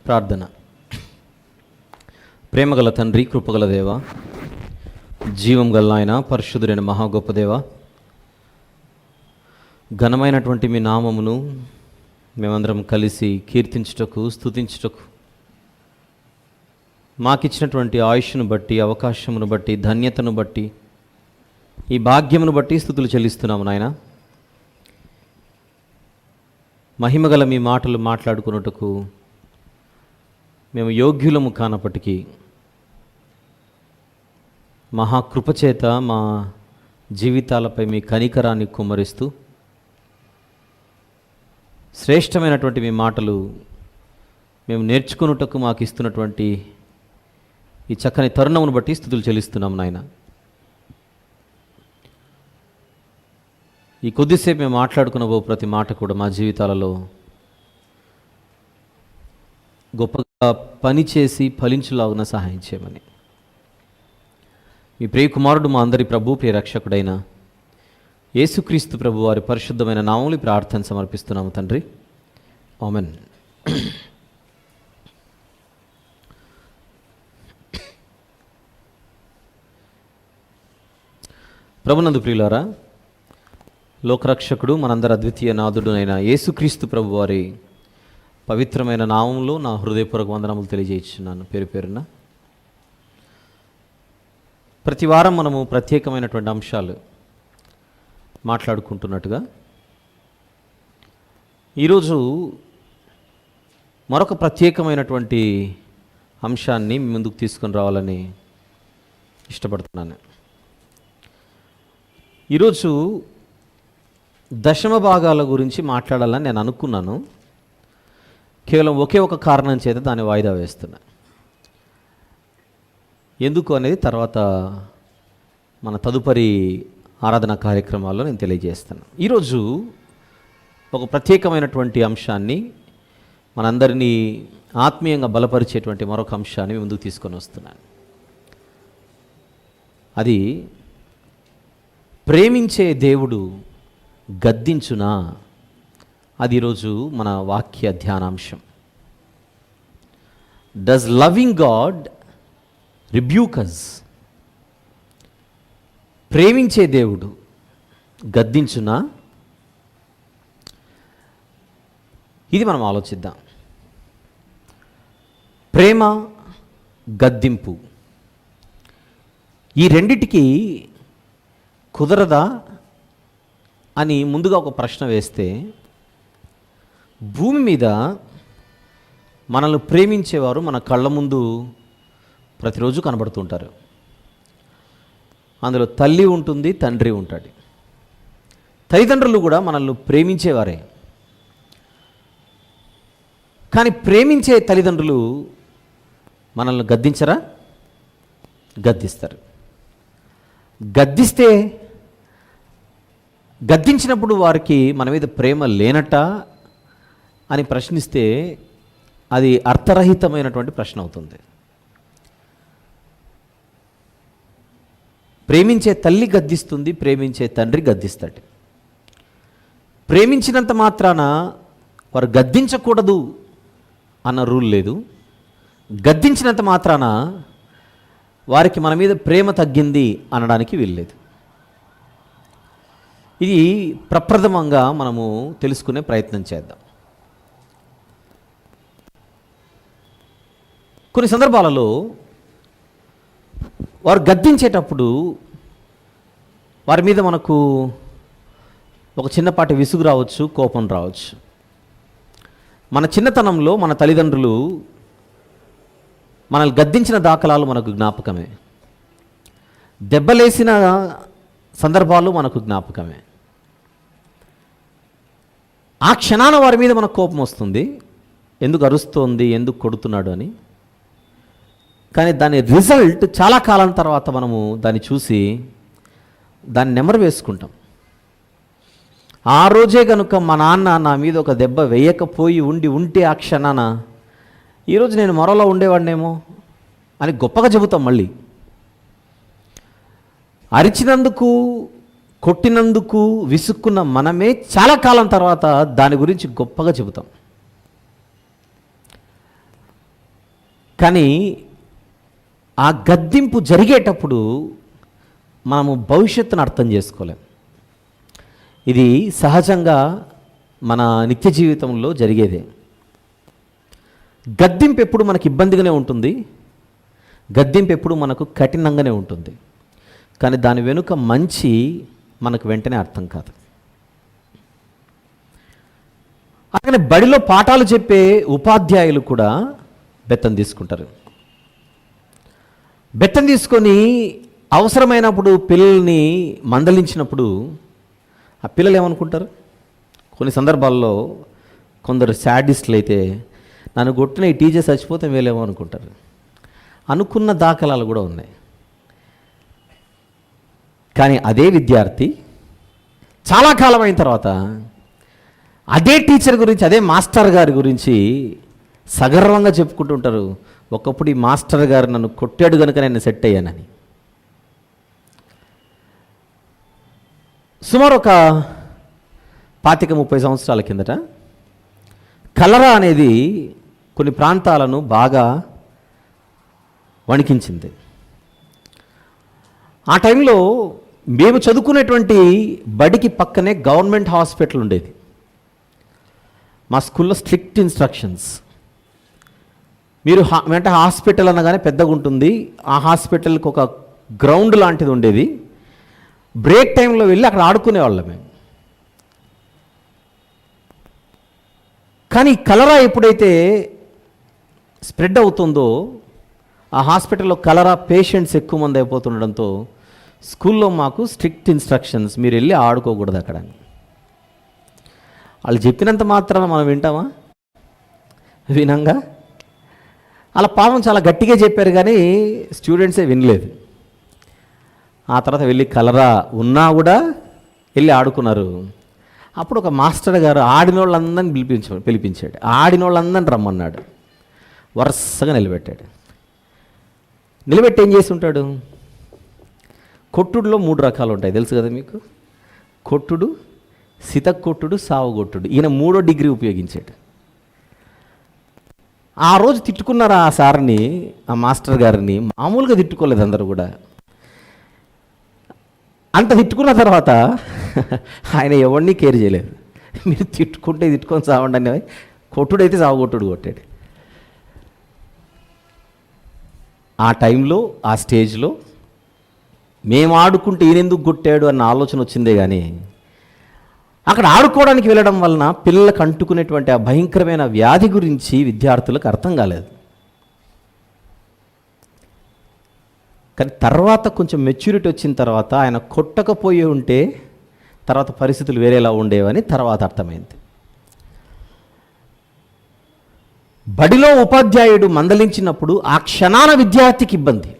ప్రార్థన. ప్రేమగల తండ్రి, కృపగల దేవ, జీవం గల ఆయన, పరిశుద్ధుడైన మహా గొప్ప దేవ, ఘనమైనటువంటి మీ నామమును మేమందరం కలిసి కీర్తించుటకు, స్తుతించుటకు మాకిచ్చినటువంటి ఆయుష్ను బట్టి, అవకాశమును బట్టి, ధన్యతను బట్టి, ఈ భాగ్యమును బట్టి స్తుతులు చెల్లిస్తున్నాము నాయన. మహిమగల మీ మాటలు మాట్లాడుకున్నట్టుకు మేము యోగ్యులము కానప్పటికీ మహాకృపచేత మా జీవితాలపై మీ కనికరాన్ని కుమ్మరిస్తూ శ్రేష్టమైనటువంటి మీ మాటలు మేము నేర్చుకున్నట్టుకు మాకు ఇస్తున్నటువంటి ఈ చక్కని తరుణమును బట్టి స్తుతులు చెల్లిస్తున్నాం నాయన. ఈ కొద్దిసేపు మేము మాట్లాడుకున్న ప్రతి మాట కూడా మా జీవితాలలో గొప్పగా పనిచేసి ఫలించులాగున సహాయం చేయమని మీ ప్రియ కుమారుడు, మా అందరి ప్రభు, ప్రియ రక్షకుడైన యేసుక్రీస్తు ప్రభు వారి పరిశుద్ధమైన నామములు ప్రార్థన సమర్పిస్తున్నాము తండ్రి. ఆమెన్. ప్రభునందు ప్రియులారా, లోకరక్షకుడు, మనందరి అద్వితీయ నాథుడునైన యేసుక్రీస్తు ప్రభు వారి పవిత్రమైన నామంలో నా హృదయపూర్వక వందనములు తెలియజేస్తున్నాను పేరు పేరున. ప్రతి వారం మనము ప్రత్యేకమైనటువంటి అంశాలు మాట్లాడుకుంటున్నట్టుగా ఈరోజు మరొక ప్రత్యేకమైనటువంటి అంశాన్ని ముందుకు తీసుకొని రావాలని ఇష్టపడుతున్నాను. ఈరోజు దశమ భాగాల గురించి మాట్లాడాలని నేను అనుకున్నాను. కేవలం ఒకే ఒక కారణం చేత దాన్ని వాయిదా వేస్తున్నా. ఎందుకు అనేది తర్వాత మన తదుపరి ఆరాధన కార్యక్రమాల్లో నేను తెలియజేస్తాను. ఈరోజు ఒక ప్రత్యేకమైనటువంటి అంశాన్ని, మనందరినీ ఆత్మీయంగా బలపరిచేటువంటి మరొక అంశాన్ని ముందుకు తీసుకొని వస్తున్నాను. అది ప్రేమించే దేవుడు గద్దించునా. అది ఈరోజు మన వాక్య ధ్యానాంశం. డస్ లవింగ్ గాడ్ రిబ్యూక్ అస్? ప్రేమించే దేవుడు గద్దించునా? ఇది మనం ఆలోచిద్దాం. ప్రేమ, గద్దింపు, ఈ రెండిటికి కుదరదా అని ముందుగా ఒక ప్రశ్న వేస్తే, భూమి మీద మనల్ని ప్రేమించేవారు మన కళ్ళ ముందు ప్రతిరోజు కనబడుతుంటారు. అందులో తల్లి ఉంటుంది, తండ్రి ఉంటాడు. తల్లిదండ్రులు కూడా మనల్ని ప్రేమించేవారే. కానీ ప్రేమించే తల్లిదండ్రులు మనల్ని గద్దించరా? గద్దిస్తారు. గద్దించినప్పుడు వారికి మన మీద ప్రేమ లేనట్ట అని ప్రశ్నిస్తే అది అర్థరహితమైనటువంటి ప్రశ్న అవుతుంది. ప్రేమించే తల్లి గద్దిస్తుంది, ప్రేమించే తండ్రి గద్దిస్తాడు. ప్రేమించినంత మాత్రాన వారు గద్దించకూడదు అన్న రూల్ లేదు. గద్దించినంత మాత్రాన వారికి మన మీద ప్రేమ తగ్గింది అనడానికి వీల్లేదు. ఇది ప్రప్రథమంగా మనము తెలుసుకునే ప్రయత్నం చేద్దాం. కొన్ని సందర్భాలలో వారు గద్దించేటప్పుడు వారి మీద మనకు ఒక చిన్నపాటి విసుగు రావచ్చు, కోపం రావచ్చు. మన చిన్నతనంలో మన తల్లిదండ్రులు మనల్ని గద్దించిన దాఖలాలు మనకు జ్ఞాపకమే. దెబ్బలేసిన సందర్భాలు మనకు జ్ఞాపకమే. ఆ క్షణాన వారి మీద మనకు కోపం వస్తుంది, ఎందుకు అరుస్తోంది, ఎందుకు కొడుతున్నాడు అని. కానీ దాని రిజల్ట్ చాలా కాలం తర్వాత మనము దాన్ని చూసి దాన్ని నెమరు వేసుకుంటాం. ఆ రోజే కనుక మా నాన్న నా మీద ఒక దెబ్బ వేయకపోయి ఉంటే ఆ క్షణాన ఈరోజు నేను మరోలా ఉండేవాడినేమో అని గొప్పగా చెబుతాం. మళ్ళీ అరిచినందుకు, కొట్టినందుకు విసుక్కున్న మనమే చాలా కాలం తర్వాత దాని గురించి గొప్పగా చెబుతాం. కానీ ఆ గద్దింపు జరిగేటప్పుడు మనము భవిష్యత్తును అర్థం చేసుకోలేం. ఇది సహజంగా మన నిత్య జీవితంలో జరిగేదే. గద్దింపు ఎప్పుడు మనకు ఇబ్బందిగానే ఉంటుంది, గద్దింపు ఎప్పుడు మనకు కఠినంగానే ఉంటుంది. కానీ దాని వెనుక మంచి మనకు వెంటనే అర్థం కాదు. అలాగే బడిలో పాఠాలు చెప్పే ఉపాధ్యాయులు కూడా బెత్తం తీసుకుంటారు. బెత్తం తీసుకొని అవసరమైనప్పుడు పిల్లల్ని మందలించినప్పుడు ఆ పిల్లలు ఏమనుకుంటారు? కొన్ని సందర్భాల్లో కొందరు శాడిస్టులు అయితే నన్ను కొట్టిన ఈ టీచర్ చచ్చిపోతే వీళ్ళేమో అనుకుంటారు. అనుకున్న దాఖలాలు కూడా ఉన్నాయి. కానీ అదే విద్యార్థి చాలా కాలం అయిన తర్వాత అదే టీచర్ గురించి, అదే మాస్టర్ గారి గురించి సగర్వంగా చెప్పుకుంటుంటారు. ఒకప్పుడు ఈ మాస్టర్ గారు నన్ను కొట్టాడు కనుక నేను సెట్ అయ్యానని. సుమారు ఒక 25-30 సంవత్సరాల కిందట కలరా అనేది కొన్ని ప్రాంతాలను బాగా వణికించింది. ఆ టైంలో మేము చదువుకునేటువంటి బడికి పక్కనే గవర్నమెంట్ హాస్పిటల్ ఉండేది. మా స్కూల్లో స్ట్రిక్ట్ ఇన్స్ట్రక్షన్స్. మీరు వెంట హాస్పిటల్ అనగానే పెద్దగా ఉంటుంది. ఆ హాస్పిటల్కి ఒక గ్రౌండ్ లాంటిది ఉండేది. బ్రేక్ టైంలో వెళ్ళి అక్కడ ఆడుకునేవాళ్ళం మేము. కానీ కలరా ఎప్పుడైతే స్ప్రెడ్ అవుతుందో, ఆ హాస్పిటల్లో కలరా పేషెంట్స్ ఎక్కువ మంది అయిపోతుండడంతో స్కూల్లో మాకు స్ట్రిక్ట్ ఇన్స్ట్రక్షన్స్, మీరు వెళ్ళి ఆడుకోకూడదు అక్కడ. వాళ్ళు చెప్పినంత మాత్రాన మనం వింటామా? వినంగా అలా పాపం చాలా గట్టిగా చెప్పారు కానీ స్టూడెంట్సే వినలేదు. ఆ తర్వాత వెళ్ళి కలరా ఉన్నా కూడా వెళ్ళి ఆడుకున్నారు. అప్పుడు ఒక మాస్టర్ గారు ఆడిన వాళ్ళందరినీ పిలిపించాడు. ఆడిన వాళ్ళందరినీ రమ్మన్నాడు. వరుసగా నిలబెట్టాడు. నిలబెట్టి ఏం చేసి ఉంటాడు? కొట్టుడులో 3 రకాలు ఉంటాయి, తెలుసు కదా మీకు. కొట్టుడు, సితక్కొట్టుడు, సావుగొట్టుడు. ఈయన 3వ డిగ్రీ ఉపయోగించాడు. ఆ రోజు తిట్టుకున్నారు ఆ సార్ని, ఆ మాస్టర్ గారిని. మామూలుగా తిట్టుకోలేదు అందరూ కూడా. అంత తిట్టుకున్న తర్వాత ఆయన ఎవరిని కేర్ చేయలేదు. మీరు తిట్టుకుంటే తిట్టుకొని సావండి అని. కొట్టుడైతే సావుగొట్టుడు కొట్టాడు. ఆ టైంలో, ఆ స్టేజ్లో మేము ఆడుకుంటే ఈయనెందుకు కొట్టాడు అన్న ఆలోచన వచ్చిందే కానీ అక్కడ ఆడుకోవడానికి వెళ్ళడం వలన పిల్లలకు అంటుకునేటువంటి ఆ భయంకరమైన వ్యాధి గురించి విద్యార్థులకు అర్థం కాలేదు. కానీ తర్వాత కొంచెం మెచ్యూరిటీ వచ్చిన తర్వాత ఆయన కొట్టకపోయి ఉంటే తర్వాత పరిస్థితులు వేరేలా ఉండేవని తర్వాత అర్థమైంది. బడిలో ఉపాధ్యాయుడు మందలించినప్పుడు ఆ క్షణాన విద్యార్థికి ఇబ్బంది.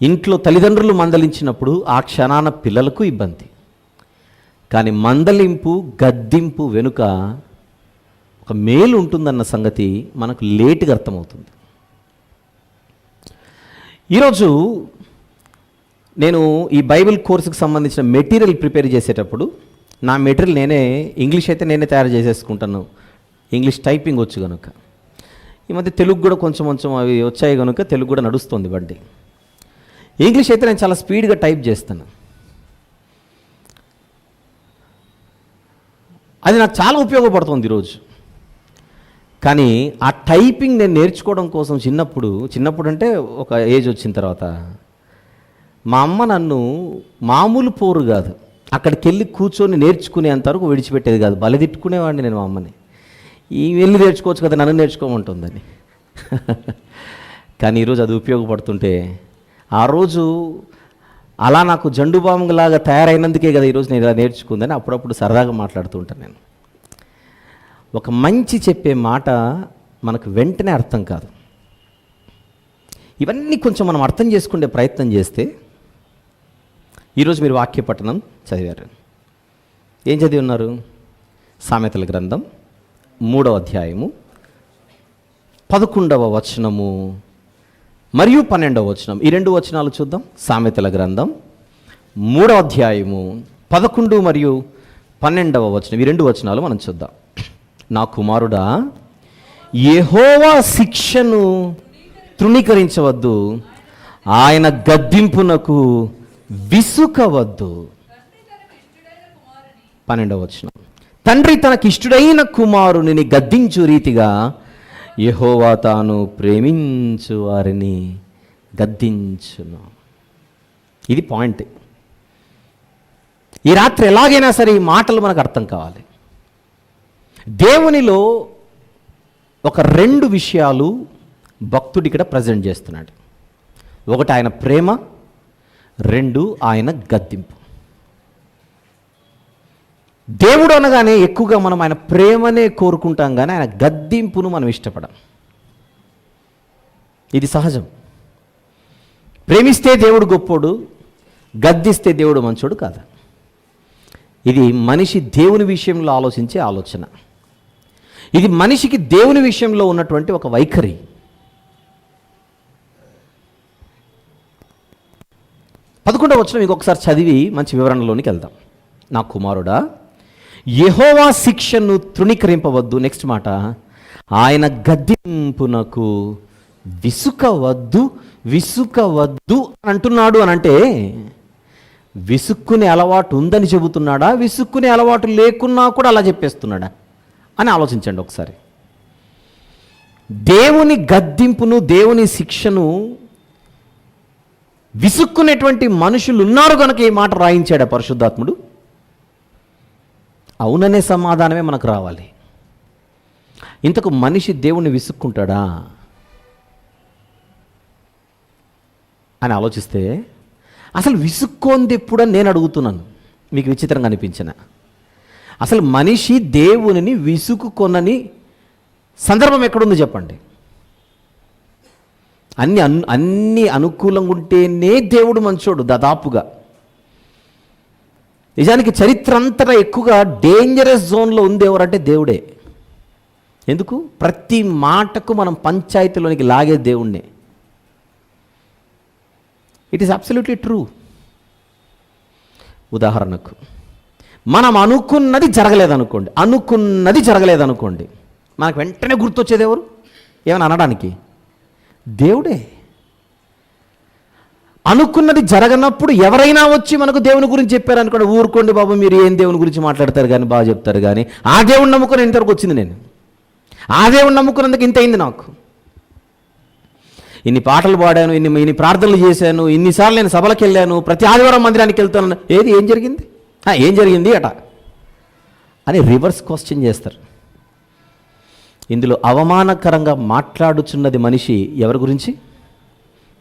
ఇంట్లో తల్లిదండ్రులు మందలించినప్పుడు ఆ క్షణాన పిల్లలకు ఇబ్బంది. కానీ మందలింపు, గద్దింపు వెనుక ఒక మేలు ఉంటుందన్న సంగతి మనకు లేటుగా అర్థమవుతుంది. ఈరోజు నేను ఈ బైబిల్ కోర్సుకు సంబంధించిన మెటీరియల్ ప్రిపేర్ చేసేటప్పుడు నా మెటీరియల్ నేనే, ఇంగ్లీష్ అయితే నేనే తయారు చేసేసుకుంటాను. ఇంగ్లీష్ టైపింగ్ వచ్చు కనుక. ఈ మధ్య తెలుగు కూడా కొంచెం అవి వచ్చాయి కనుక తెలుగు కూడా నడుస్తుంది బండి. ఇంగ్లీష్ అయితే నేను చాలా స్పీడ్గా టైప్ చేస్తాను. అది నాకు చాలా ఉపయోగపడుతుంది ఈరోజు. కానీ ఆ టైపింగ్ నేను నేర్చుకోవడం కోసం చిన్నప్పుడు అంటే ఒక ఏజ్ వచ్చిన తర్వాత మా అమ్మ నన్ను మామూలు పోరు కాదు, అక్కడికి వెళ్ళి కూర్చొని నేర్చుకునేంతవరకు విడిచిపెట్టేది కాదు. బలి తిట్టుకునేవాడిని నేను మా అమ్మని. ఈ వెళ్ళి నేర్చుకోవచ్చు కదా, నన్ను నేర్చుకోమంటుందని. కానీ ఈరోజు అది ఉపయోగపడుతుంటే, ఆ రోజు అలా నాకు జండుబాములాగా తయారైనందుకే కదా ఈరోజు నేను ఇలా నేర్చుకుందని అప్పుడప్పుడు సరదాగా మాట్లాడుతూ ఉంటాను నేను. ఒక మంచి చెప్పే మాట మనకు వెంటనే అర్థం కాదు. ఇవన్నీ కొంచెం మనం అర్థం చేసుకునే ప్రయత్నం చేస్తే, ఈరోజు మీరు వాక్య పఠనం చదివారు. ఏం చదివి ఉన్నారు? సామెతల గ్రంథం 3వ అధ్యాయము 11వ వచనము మరియు 12వ వచనం. ఈ 2 వచనాలు చూద్దాం. సామెతల గ్రంథం 3వ అధ్యాయము 11 మరియు 12వ వచనం. ఈ 2 వచనాలు మనం చూద్దాం. నా కుమారుడా, యెహోవా శిక్షను తృణీకరించవద్దు, ఆయన గద్దింపునకు విసుకవద్దు. 12వ వచనం, తండ్రి తనకిష్టుడైన కుమారుని గద్దించు రీతిగా యెహోవా తాను ప్రేమించు వారిని గద్దించును. ఇది పాయింట్. ఈ రాత్రి ఎలాగైనా సరే ఈ మాటలు మనకు అర్థం కావాలి. దేవునిలో ఒక 2 విషయాలు భక్తుడు ఇక్కడ ప్రజెంట్ చేస్తున్నాడు. ఒకటి ఆయన ప్రేమ, 2 ఆయన గద్దింపు. దేవుడు అనగానే ఎక్కువగా మనం ఆయన ప్రేమనే కోరుకుంటాం, కానీ ఆయన గద్దింపును మనం ఇష్టపడం. ఇది సహజం. ప్రేమిస్తే దేవుడు గొప్పోడు, గద్దిస్తే దేవుడు మంచోడు కాదు. ఇది మనిషి దేవుని విషయంలో ఆలోచించే ఆలోచన. ఇది మనిషికి దేవుని విషయంలో ఉన్నటువంటి ఒక వైఖరి. పదకొండవ వచనం ఇంకొకసారి చదివి మంచి వివరణలోనికి వెళ్దాం. నా కుమారుడా, యెహోవా శిక్షను తృణీకరింపవద్దు. నెక్స్ట్ మాట, ఆయన గద్దింపునకు విసుకవద్దు. విసుకవద్దు అంటున్నాడు అని అంటే విసుక్కునే అలవాటు ఉందని చెబుతున్నాడా, విసుక్కునే అలవాటు లేకున్నా కూడా అలా చెప్పేస్తున్నాడా అని ఆలోచించండి ఒకసారి. దేవుని గద్దింపును, దేవుని శిక్షను విసుక్కునేటువంటి మనుషులు ఉన్నారు కనుక ఈ మాట రాయించాడా పరిశుద్ధాత్ముడు? అవుననే సమాధానమే మనకు రావాలి. ఇంతకు మనిషి దేవుణ్ణి విసుక్కుంటాడా అని ఆలోచిస్తే అసలు విసుక్కోంది ఎప్పుడని నేను అడుగుతున్నాను. మీకు విచిత్రంగా అనిపించిన అసలు మనిషి దేవునిని విసుక్కుకొనని సందర్భం ఎక్కడుంది చెప్పండి. అన్ని అనుకూలంగా ఉంటేనే దేవుడు మంచోడు దాదాపుగా. నిజానికి చరిత్ర అంతటా ఎక్కువగా డేంజరస్ జోన్లో ఉంది ఎవరంటే దేవుడే. ఎందుకు? ప్రతి మాటకు మనం పంచాయతీలోనికి లాగే దేవుణ్ణే. It is absolutely true. ఉదాహరణకు మనం అనుకున్నది జరగలేదనుకోండి, మనకు వెంటనే గుర్తొచ్చేది ఎవరు? ఏమైనా అనడానికి? దేవుడే. అనుకున్నది జరగనప్పుడు ఎవరైనా వచ్చి మనకు దేవుని గురించి చెప్పారనుకోండి, ఊరుకోండి బాబు, మీరు ఏం దేవుని గురించి మాట్లాడతారు కానీ, బాగా చెప్తారు కానీ, ఆ దేవుని నమ్ముకుని ఇంతవరకు వచ్చింది నేను. ఆ దేవుని నమ్ముకున్నందుకు ఇంత అయింది నాకు. ఇన్ని పాటలు పాడాను, ఇన్ని ప్రార్థనలు చేశాను, ఇన్నిసార్లు నేను సభలకు వెళ్ళాను, ప్రతి ఆదివారం మందిరానికి వెళ్తాను. ఏం జరిగింది? ఏం జరిగింది అట అని రివర్స్ క్వశ్చన్ చేస్తారు. ఇందులో అవమానకరంగా మాట్లాడుచున్నది మనిషి ఎవరి గురించి?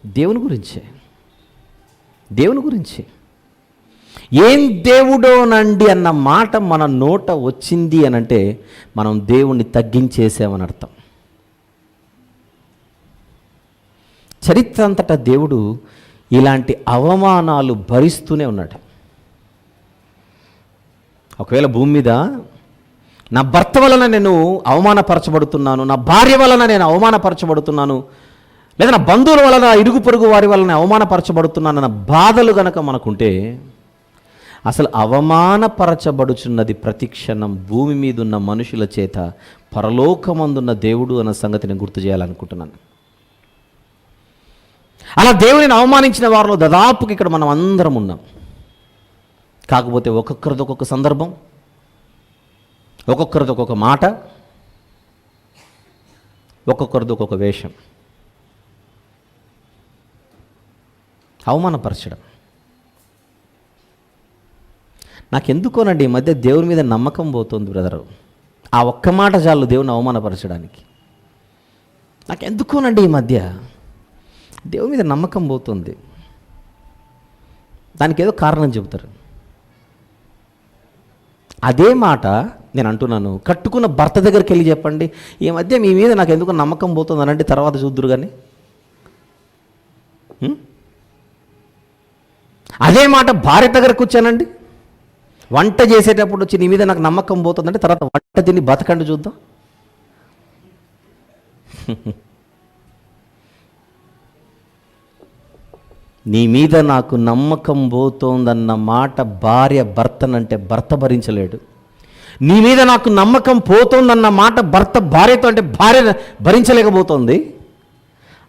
దేవుని గురించే. దేవుని గురించి. ఏం దేవుడోనండి అన్న మాట మన నోట వచ్చింది అనంటే మనం దేవుణ్ణి తగ్గించేసామని అర్థం. చరిత్ర అంతటా దేవుడు ఇలాంటి అవమానాలు భరిస్తూనే ఉన్నాడు. ఒకవేళ భూమి మీద నా భర్త వలన నేను అవమానపరచబడుతున్నాను, నా భార్య వలన నేను అవమానపరచబడుతున్నాను, లేదా నా బంధువుల వలన, ఇరుగు పొరుగు వారి వలన అవమానపరచబడుతున్నానన్న బాధలు గనక మనకుంటే, అసలు అవమానపరచబడుచున్నది ప్రతి క్షణం భూమి మీద ఉన్న మనుషుల చేత పరలోకమందున్న దేవుడు అన్న సంగతిని గుర్తు చేయాలనుకుంటున్నాను. అలా దేవుని అవమానించిన వారిలో దాదాపుకి ఇక్కడ మనం అందరం ఉన్నాం. కాకపోతే ఒక్కొక్కరిది ఒక్కొక్క సందర్భం, ఒక్కొక్కరిది ఒక్కొక్క మాట, ఒక్కొక్కరిది ఒక్కొక్క వేషం. అవమానపరచడం. నాకెందుకోనండి ఈ మధ్య దేవుని మీద నమ్మకం పోతుంది బ్రదరు. ఆ ఒక్క మాట చాలు దేవుని అవమానపరచడానికి. నాకెందుకోనండి ఈ మధ్య దేవుని మీద నమ్మకం పోతుంది. దానికి ఏదో కారణం చెబుతారు. అదే మాట నేను అంటున్నాను, కట్టుకున్న భర్త దగ్గరికి వెళ్ళి చెప్పండి, ఈ మధ్య మీ మీద నాకు ఎందుకు నమ్మకం పోతుంది అనంటే తర్వాత చూద్దురు కానీ. అదే మాట భార్య దగ్గరకు వచ్చానండి, వంట చేసేటప్పుడు వచ్చి నీ మీద నాకు నమ్మకం పోతుందంటే తర్వాత వంట తిని బతకండి చూద్దాం. నీ మీద నాకు నమ్మకం పోతోందన్న మాట భార్య భర్తనంటే భర్త భరించలేడు. నీ మీద నాకు నమ్మకం పోతుందన్న మాట భర్త భార్యతో అంటే భార్య భరించలేకపోతుంది.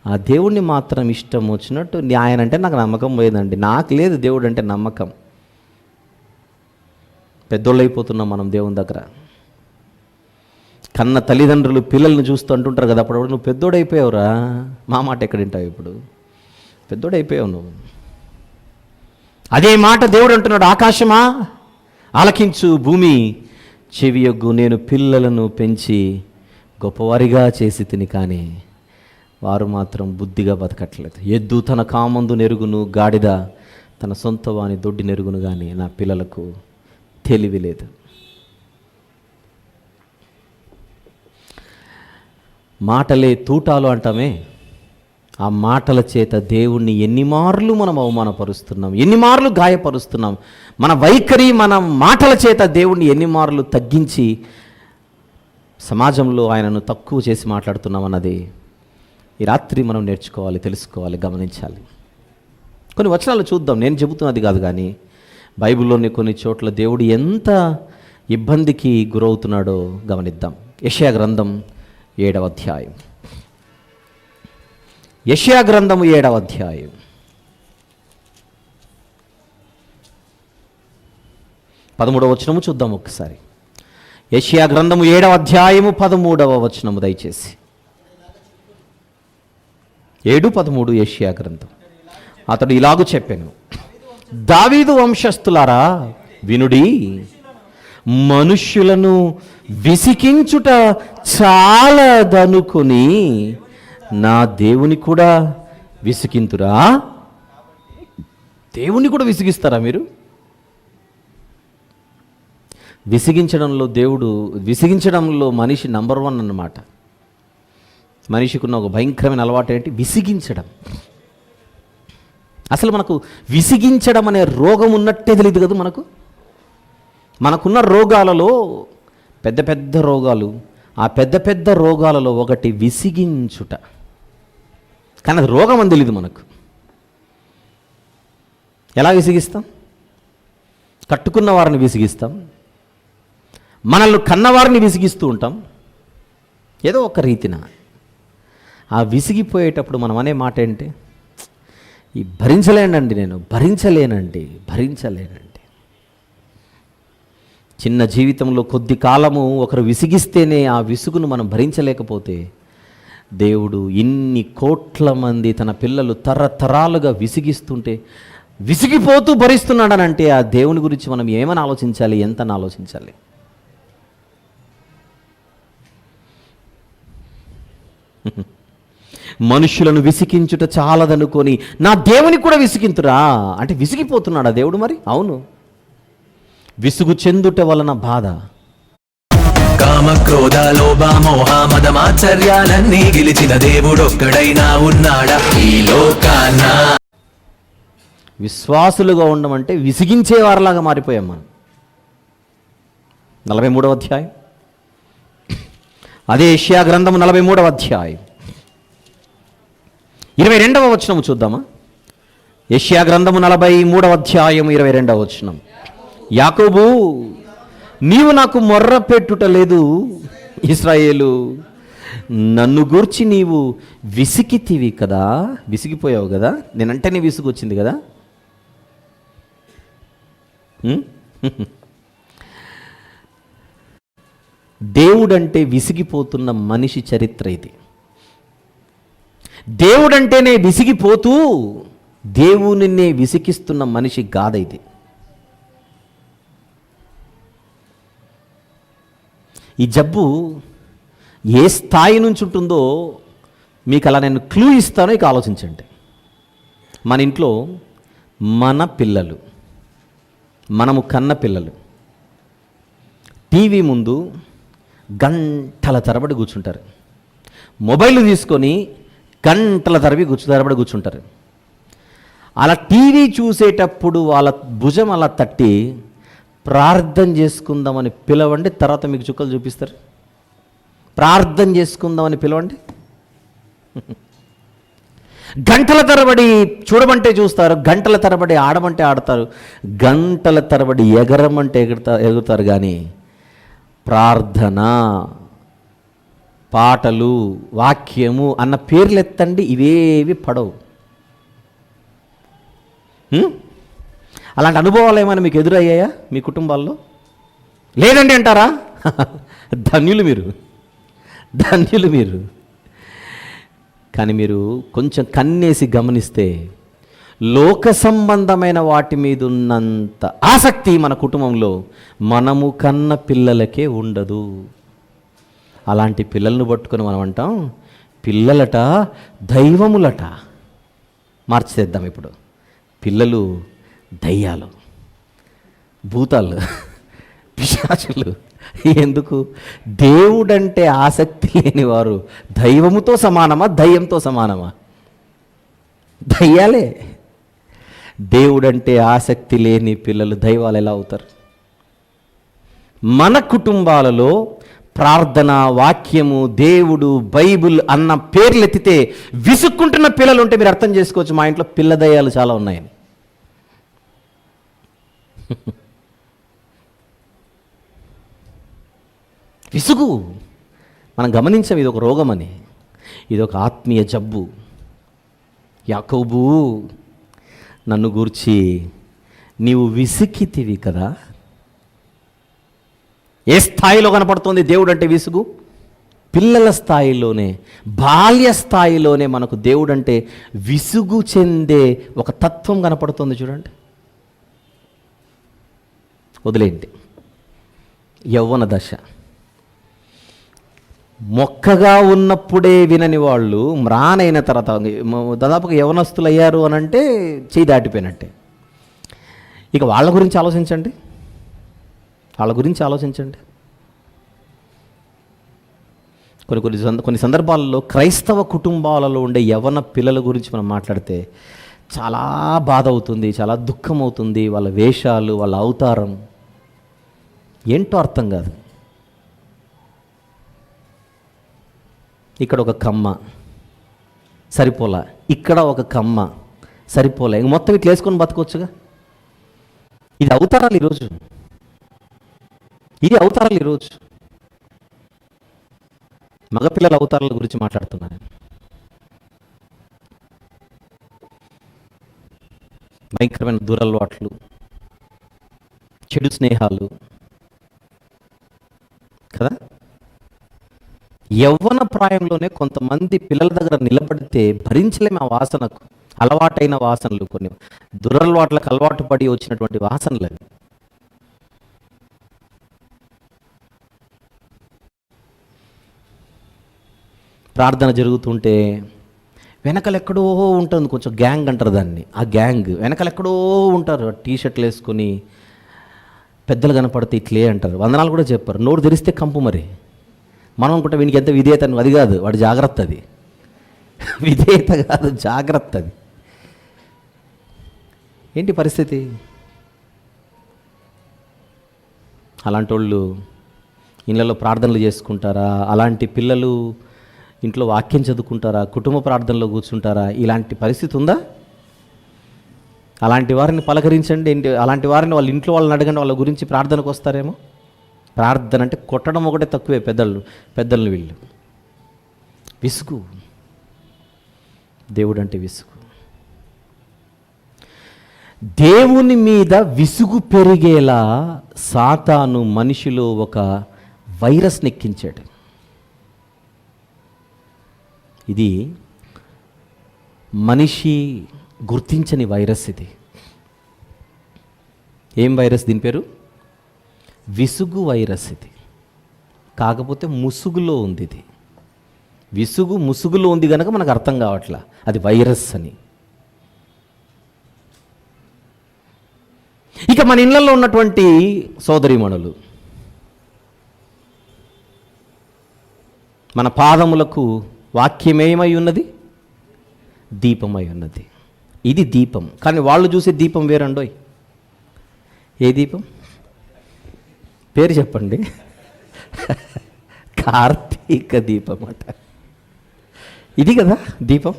ఆ దేవుణ్ణి మాత్రం ఇష్టం వచ్చినట్టు ఆయన అంటే నాకు నమ్మకం పోయిందండి. నాకు లేదు దేవుడు అంటే నమ్మకం. పెద్దోళ్ళు అయిపోతున్నాం మనం దేవుని దగ్గర. కన్న తల్లిదండ్రులు పిల్లల్ని చూస్తూ అంటుంటారు కదా, అప్పుడు నువ్వు పెద్దోడైపోయావురా, మా మాట ఎక్కడ వింటావు, ఇప్పుడు పెద్దోడైపోయావు నువ్వు. అదే మాట దేవుడు అంటున్నాడు, ఆకాశమా ఆలకించు, భూమి చెవియొగ్గు, నేను పిల్లలను పెంచి గొప్పవారిగా చేసి తిని, కానీ వారు మాత్రం బుద్ధిగా బతకట్లేదు. ఎద్దు తన కామందు నెరుగును, గాడిద తన సొంత వాని దొడ్డి నెరుగును, కానీ నా పిల్లలకు తెలివి లేదు. మాటలే తూటాలు అంటామే, ఆ మాటల చేత దేవుణ్ణి ఎన్ని మార్లు మనం అవమానపరుస్తున్నాం, ఎన్ని మార్లు గాయపరుస్తున్నాం. మన వైఖరి, మన మాటల చేత దేవుణ్ణి ఎన్ని మార్లు తగ్గించి సమాజంలో ఆయనను తక్కువ చేసి మాట్లాడుతున్నాం అన్నది ఈ రాత్రి మనం నేర్చుకోవాలి, తెలుసుకోవాలి, గమనించాలి. కొన్ని వచనాలు చూద్దాం. నేను చెబుతున్నది కాదు, కానీ బైబిల్లోని కొన్ని చోట్ల దేవుడు ఎంత ఇబ్బందికి గురవుతున్నాడో గమనిద్దాం. యెషయా గ్రంథం 7వ అధ్యాయం. యెషయా గ్రంథము 7వ అధ్యాయం 13వ వచనము చూద్దాం ఒకసారి. యెషయా గ్రంథము 7వ అధ్యాయము 13వ వచనము దయచేసి. 7:13 యెషయా గ్రంథం. అతడు ఇలాగు చెప్పాను, దావీదు వంశస్థులారా వినుడి, మనుష్యులను విసికించుట చాలదనుకొని నా దేవుని కూడా విసికింతురా. దేవుని కూడా విసిగిస్తారా మీరు? విసిగించడంలో మనిషి నంబర్ 1 అన్నమాట. మనిషికి ఉన్న ఒక భయంకరమైన అలవాటు ఏంటి? విసిగించడం. అసలు మనకు విసిగించడం అనే రోగం ఉన్నట్టే తెలియదు కదా మనకున్న రోగాలలో పెద్ద పెద్ద రోగాలు, ఆ పెద్ద పెద్ద రోగాలలో ఒకటి విసిగించుట. కానీ అది రోగం అని తెలియదు మనకు. ఎలా విసిగిస్తాం? కట్టుకున్న వారిని విసిగిస్తాం, మనల్ని కన్నవారిని విసిగిస్తూ ఉంటాం ఏదో ఒక రీతిన. ఆ విసిగిపోయేటప్పుడు మనం అనే మాట ఏంటి? ఈ భరించలేనండి. చిన్న జీవితంలో కొద్ది కాలము ఒకరు విసిగిస్తేనే ఆ విసుగును మనం భరించలేకపోతే, దేవుడు ఇన్ని కోట్ల మంది తన పిల్లలు తరతరాలుగా విసిగిస్తుంటే విసిగిపోతూ భరిస్తున్నాడనంటే ఆ దేవుని గురించి మనం ఏమని ఆలోచించాలి, ఎంతని ఆలోచించాలి? మనుషులను విసికించుట చాలదనుకొని నా దేవుని కూడా విసికింతురా అంటే విసిగిపోతున్నాడా దేవుడు? మరి అవును. విసుగు చెందుట వలన బాధ. కామ క్రోధ లోభ మోహ మద మాత్సర్యాలన్నీ గెలిచిన దేవుడొక్కడైనా ఉన్నాడా ఈ లోకాన? విశ్వాసులుగా ఉండమంటే విసిగించేవారిలాగా మారిపోయాం మనం. 43వ అధ్యాయం, అదే యెషయా గ్రంథము 43వ అధ్యాయం 22వ వచనము చూద్దామా. యెషయా గ్రంథము 43వ అధ్యాయం 22వ వచనం. యాకోబు, నీవు నాకు మొర్ర పెట్టుట లేదు, ఇశ్రాయేలు నన్ను గూర్చి నీవు విసిగితివి కదా, విసిగిపోయావు కదా, నేనంటే నీ విసుగు వచ్చింది కదా. దేవుడంటే విసిగిపోతున్న మనిషి చరిత్ర ఇది. దేవుడంటేనే విసిగిపోతూ దేవునినే విసిగిస్తున్న మనిషి గాథ ఇది. ఈ జబ్బు ఏ స్థాయి నుంచి ఉంటుందో మీకు అలా నేను క్లూ ఇస్తానో ఇక ఆలోచించండి. మన ఇంట్లో మన పిల్లలు, మనము కన్న పిల్లలు టీవీ ముందు గంటల తరబడి కూర్చుంటారు. మొబైల్ తీసుకొని గంటల తరబడి కూర్చుంటారు. అలా టీవీ చూసేటప్పుడు వాళ్ళ భుజం అలా తట్టి ప్రార్థన చేసుకుందామని పిలవండి, తర్వాత మీకు చుక్కలు చూపిస్తారు. ప్రార్థన చేసుకుందామని పిలవండి. గంటల తరబడి చూడమంటే చూస్తారు, గంటల తరబడి ఆడమంటే ఆడతారు, గంటల తరబడి ఎగరమంటే ఎగురుతారు. కానీ ప్రార్థన, పాటలు, వాక్యము అన్న పేర్లు ఎత్తండి, ఇవేవి పడవు. అలాంటి అనుభవాలు ఏమైనా మీకు ఎదురయ్యాయా మీ కుటుంబాల్లో? లేదండి అంటారా? ధన్యులు మీరు, ధన్యులు మీరు. కానీ మీరు కొంచెం కన్నేసి గమనిస్తే లోక సంబంధమైన వాటి మీద ఉన్నంత ఆసక్తి మన కుటుంబంలో మనము కన్న పిల్లలకే ఉండదు. అలాంటి పిల్లలను పట్టుకొని మనం అంటాం పిల్లలట దైవములట. మార్చేద్దాం ఇప్పుడు. పిల్లలు దయ్యాలు, భూతాలు, పిశాచులు. ఎందుకు? దేవుడంటే ఆసక్తి లేని వారు దైవముతో సమానమా, దయ్యంతో సమానమా? దయ్యాలే. దేవుడంటే ఆసక్తి లేని పిల్లలు దైవాలు ఎలా అవుతారు? మన కుటుంబాలలో ప్రార్థన, వాక్యము, దేవుడు, బైబుల్ అన్న పేర్లు ఎత్తితే విసుక్కుంటున్న పిల్లలు ఉంటే మీరు అర్థం చేసుకోవచ్చు మా ఇంట్లో పిల్ల దయ్యాలు చాలా ఉన్నాయని. విసుగు. మనం గమనించాం ఇది ఒక రోగమని, ఇది ఒక ఆత్మీయ జబ్బు. యాకోబు నన్ను గూర్చి నీవు విసికితివి కదా. ఏ స్థాయిలో కనపడుతుంది దేవుడు అంటే విసుగు? పిల్లల స్థాయిలోనే, బాల్య స్థాయిలోనే మనకు దేవుడు అంటే విసుగు చెందే ఒక తత్వం కనపడుతుంది. చూడండి, వదిలేండి. యవ్వన దశ, మొక్కగా ఉన్నప్పుడే వినని వాళ్ళు మ్రానైన తర్వాత దాదాపుగా యవనస్తులు అయ్యారు అని అంటే చేయి దాటిపోయినట్టే. ఇక వాళ్ళ గురించి ఆలోచించండి, వాళ్ళ గురించి ఆలోచించండి. కొన్ని సందర్భాల్లో క్రైస్తవ కుటుంబాలలో ఉండే యవన పిల్లల గురించి మనం మాట్లాడితే చాలా బాధ అవుతుంది, చాలా దుఃఖం అవుతుంది. వాళ్ళ వేషాలు, వాళ్ళ అవతారం ఏంటో అర్థం కాదు. ఇక్కడ ఒక కమ్మ సరిపోలా, ఇక్కడ ఒక కమ్మ సరిపోలే, ఇంక మొత్తం ఇట్లా వేసుకొని బతకొచ్చుగా. ఇది అవతారాలు ఈరోజు, ఇది అవతారాలు ఈరోజు. మగపిల్లల అవతారాల గురించి మాట్లాడుతున్నాను. భయంకరమైన దురలవాట్లు, చెడు స్నేహాలు కదా. యవ్వన ప్రాయంలోనే కొంతమంది పిల్లల దగ్గర నిలబడితే భరించలేము ఆ వాసనకు. అలవాటైన వాసనలు, కొన్ని దురలవాట్లకు అలవాటు పడి వచ్చినటువంటి వాసనలు అవి. ప్రార్థన జరుగుతుంటే వెనకలెక్కడో ఉంటుంది, కొంచెం గ్యాంగ్ అంటారు దాన్ని. ఆ గ్యాంగ్ వెనకలెక్కడో ఉంటారు, టీషర్ట్లు వేసుకొని. పెద్దలు కనపడితే ఇట్లే అంటారు, వందనాలు కూడా చెప్పారు. నోరు తెరిస్తే కంపు. మరి మనం అనుకుంటే వీనికి ఎంత విధేయత, అది కాదు, వాడి జాగ్రత్త. అది విధేయత కాదు, జాగ్రత్త. అది ఏంటి పరిస్థితి? అలాంటి వాళ్ళు ఇళ్ళలో ప్రార్థనలు చేసుకుంటారా? అలాంటి పిల్లలు ఇంట్లో వాక్యం చదువుకుంటారా? కుటుంబ ప్రార్థనలో కూర్చుంటారా? ఇలాంటి పరిస్థితి ఉందా? అలాంటి వారిని పలకరించండి. ఏంటి, అలాంటి వారిని వాళ్ళ ఇంట్లో వాళ్ళని అడగండి, వాళ్ళ గురించి ప్రార్థనకు వస్తారేమో. ప్రార్థన అంటే కొట్టడం ఒకటే తక్కువే పెద్దలను వీళ్ళు. విసుగు, దేవుడు అంటే విసుగు. దేవుని మీద విసుగు పెరిగేలా సాతాను మనిషిలో ఒక వైరస్ని ఎక్కించాడు. ఇది మనిషి గుర్తించని వైరస్. ఇది ఏం వైరస్? దీని పేరు విసుగు వైరస్. ఇది కాకపోతే ముసుగులో ఉంది. ఇది విసుగు ముసుగులో ఉంది కనుక మనకు అర్థం కావట్లా అది వైరస్ అని. ఇక మన ఇళ్ళల్లో ఉన్నటువంటి సోదరీమణులు, మన పాదములకు వాక్యమేమై ఉన్నది? దీపమై ఉన్నది. ఇది దీపం. కానీ వాళ్ళు చూసే దీపం వేరండోయ్. ఏ దీపం? పేరు చెప్పండి. కార్తీక దీపం అట. ఇది కదా దీపం.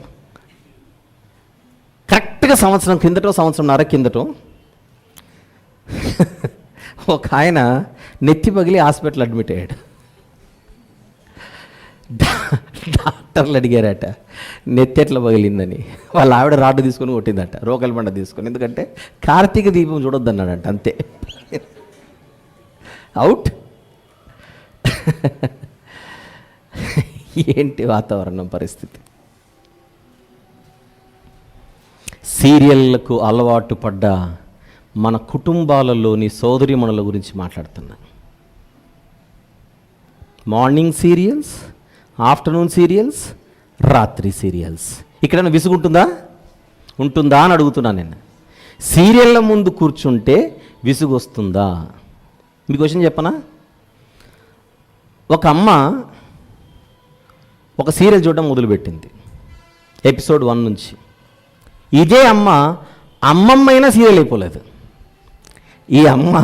కరెక్ట్గా సంవత్సరం కిందటో, సంవత్సరంన్నర కిందటో ఒక ఆయన నెత్తి పగిలి హాస్పిటల్ అడ్మిట్ అయ్యాడు. డాక్టర్లు అడిగారట నెత్తి ఎట్లా పగిలిందని. వాళ్ళ ఆవిడ రాడ్డు తీసుకొని కొట్టిందట, రోకలి బండ తీసుకొని. ఎందుకంటే కార్తీక దీపం చూడొద్దన్నాడంట, అంతే. అవుట్. ఏంటి వాతావరణం పరిస్థితి. సీరియళ్లకు అలవాటు పడ్డ మన కుటుంబాలలోని సోదరీమణుల గురించి మాట్లాడుతున్నాను. మార్నింగ్ సీరియల్స్, ఆఫ్టర్నూన్ సీరియల్స్, రాత్రి సీరియల్స్. ఇక్కడ విసుగుంటుందా ఉంటుందా అని అడుగుతున్నాను నేను. సీరియళ్ళ ముందు కూర్చుంటే విసుగు వస్తుందా? మీకు క్వశ్చన్ చెప్పనా? ఒక అమ్మ ఒక సీరియల్ చూడడం మొదలుపెట్టింది ఎపిసోడ్ 1 నుంచి. ఇదే అమ్మ అమ్మమ్మైనా సీరియల్ అయిపోలేదు. ఈ అమ్మ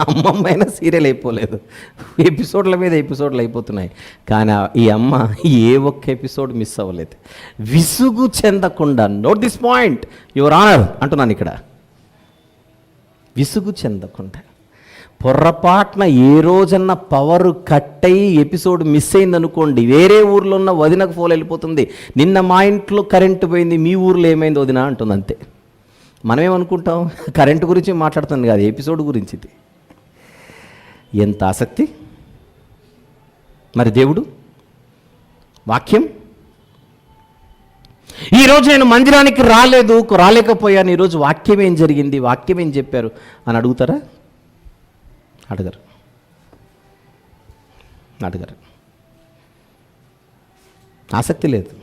అమ్మమ్మైనా సీరియల్ అయిపోలేదు. ఎపిసోడ్ల మీద ఎపిసోడ్లు అయిపోతున్నాయి. కానీ ఈ అమ్మ ఏ ఒక్క ఎపిసోడ్ మిస్ అవ్వలేదు. విసుగు చెందకుండా, note this point your honour అంటున్నాను ఇక్కడ, విసుగు చెందకుండా. పొర్రపాటున ఏ రోజన్నా పవర్ కట్ అయ్యి ఎపిసోడ్ మిస్ అయిందనుకోండి, వేరే ఊర్లో ఉన్న వదినకు ఫోన్ వెళ్ళిపోతుంది, నిన్న మా ఇంట్లో కరెంటు పోయింది, మీ ఊర్లో ఏమైంది వదిన అంటుంది, అంతే. మనమేమనుకుంటాం, కరెంటు గురించి మాట్లాడుతుంది కాదు, ఎపిసోడ్ గురించి. ఇది ఎంత ఆసక్తి. మరి దేవుడు వాక్యం, ఈరోజు నేను మందిరానికి రాలేకపోయాను, ఈరోజు వాక్యం ఏం జరిగింది, వాక్యం ఏం చెప్పారు అని అడుగుతారా? అడగరు. ఆసక్తి లేదు.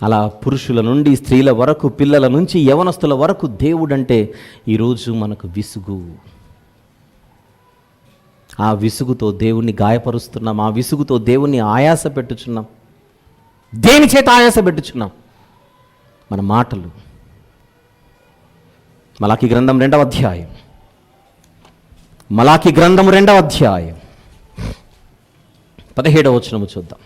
అలా పురుషుల నుండి స్త్రీల వరకు, పిల్లల నుంచి యవనస్తుల వరకు దేవుడంటే ఈరోజు మనకు విసుగు. ఆ విసుగుతో దేవుణ్ణి గాయపరుస్తున్నాం, ఆ విసుగుతో దేవుణ్ణి ఆయాస పెట్టుచున్నాం. దేని చేత ఆయాస పెట్టుచున్నాం? మన మాటలు. మలాకి గ్రంథం 2వ అధ్యాయం, మలాకి గ్రంథం 2వ అధ్యాయం 17వ వచనము చూద్దాం.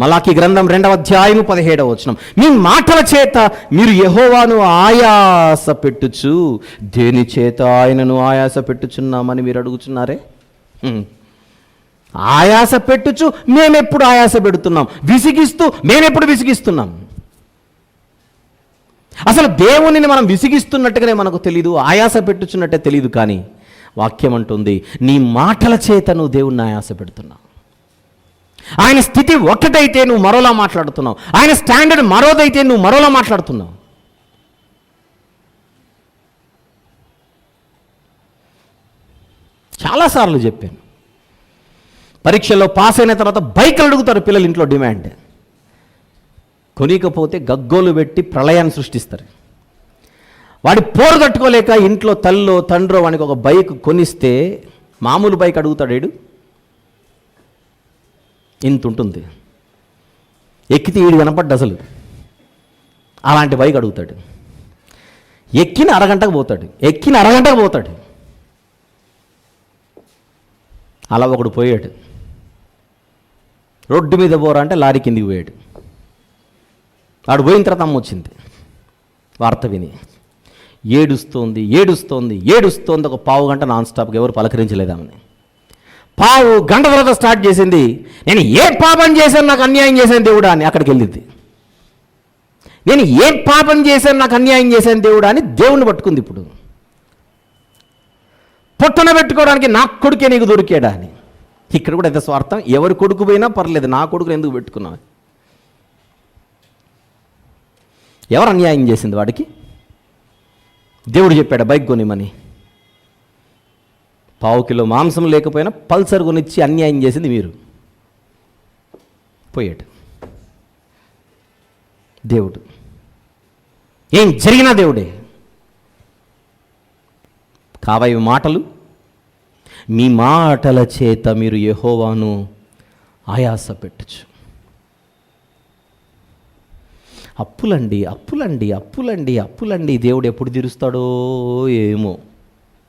మలాకి గ్రంథం 2వ అధ్యాయం 17వ వచనం. మీ మాటల చేత మీరు యెహోవాను ఆయాస పెట్టుచు, దేని చేత ఆయనను ఆయాస పెట్టుచున్నామని మీరు అడుగుచున్నారే. ఆయాస పెట్టుచు మేమెప్పుడు ఆయాస పెడుతున్నాం, విసిగిస్తూ మేమెప్పుడు విసిగిస్తున్నాం. అసలు దేవునిని మనం విసిగిస్తున్నట్టుగానే మనకు తెలీదు, ఆయాస పెట్టుచున్నట్టే తెలీదు. కానీ వాక్యం అంటుంది, నీ మాటల చేత నువ్వు దేవుణ్ణి ఆయాస పెడుతున్నావు. ఆయన స్థితి ఒక్కటైతే నువ్వు మరోలా మాట్లాడుతున్నావు, ఆయన స్టాండర్డ్ మరోదైతే నువ్వు మరోలా మాట్లాడుతున్నావు. చాలాసార్లు చెప్పాను, పరీక్షల్లో పాస్ అయిన తర్వాత బైకులు అడుగుతారు పిల్లలు, ఇంట్లో డిమాండ్. కొనికపోతే గగ్గోలు పెట్టి ప్రళయాన్ని సృష్టిస్తారు. వాడి పోరు తట్టుకోలేక ఇంట్లో తల్లో తండ్రో వానికి ఒక బైక్ కొనిస్తే, మామూలు బైక్ అడుగుతాడు వీడు, ఇంత ఉంటుంది, ఎక్కితే వీడు కనపడ్డ అసలు. అలాంటి బైక్ అడుగుతాడు. ఎక్కిన అరగంటకు పోతాడు. అలా ఒకడు పోయాడు. రోడ్డు మీద పోరా అంటే లారీ కిందికి పోయాడు. వాడు పోయిన తర్వాత అమ్మ వచ్చింది వార్త విని. ఏడుస్తోంది. ఒక పావు గంట నాన్ స్టాప్గా ఎవరు పలకరించలేదామని. పావు గంట తర్వాత స్టార్ట్ చేసింది, నేను ఏ పాపం చేశాను నాకు అన్యాయం చేశాను దేవుడా అని. అక్కడికి వెళ్ళింది. నేను ఏ పాపం చేశాను నాకు అన్యాయం చేశాను దేవుడా అని దేవుణ్ణి పట్టుకుంది. ఇప్పుడు పొట్టన పెట్టుకోవడానికి నా కొడుకే నీకు దొరికాడా అని. ఇక్కడ కూడా ఎంత స్వార్థం. ఎవరి కొడుకు పోయినా పర్లేదు, నా కొడుకుని ఎందుకు పెట్టుకున్నావు? ఎవరు అన్యాయం చేసింది వాడికి? దేవుడు చెప్పాడు బైక్ కొనిమని. పావు కిలో మాంసం లేకపోయినా పల్సర్ కొనిచ్చి అన్యాయం చేసింది మీరు. పోయాడు దేవుడు. ఏం జరిగినా దేవుడే. కావయి మాటలు, మీ మాటల చేత మీరు యెహోవాను ఆయాస పెట్టచ్చు. అప్పులండి దేవుడు ఎప్పుడు తీరుస్తాడో ఏమో.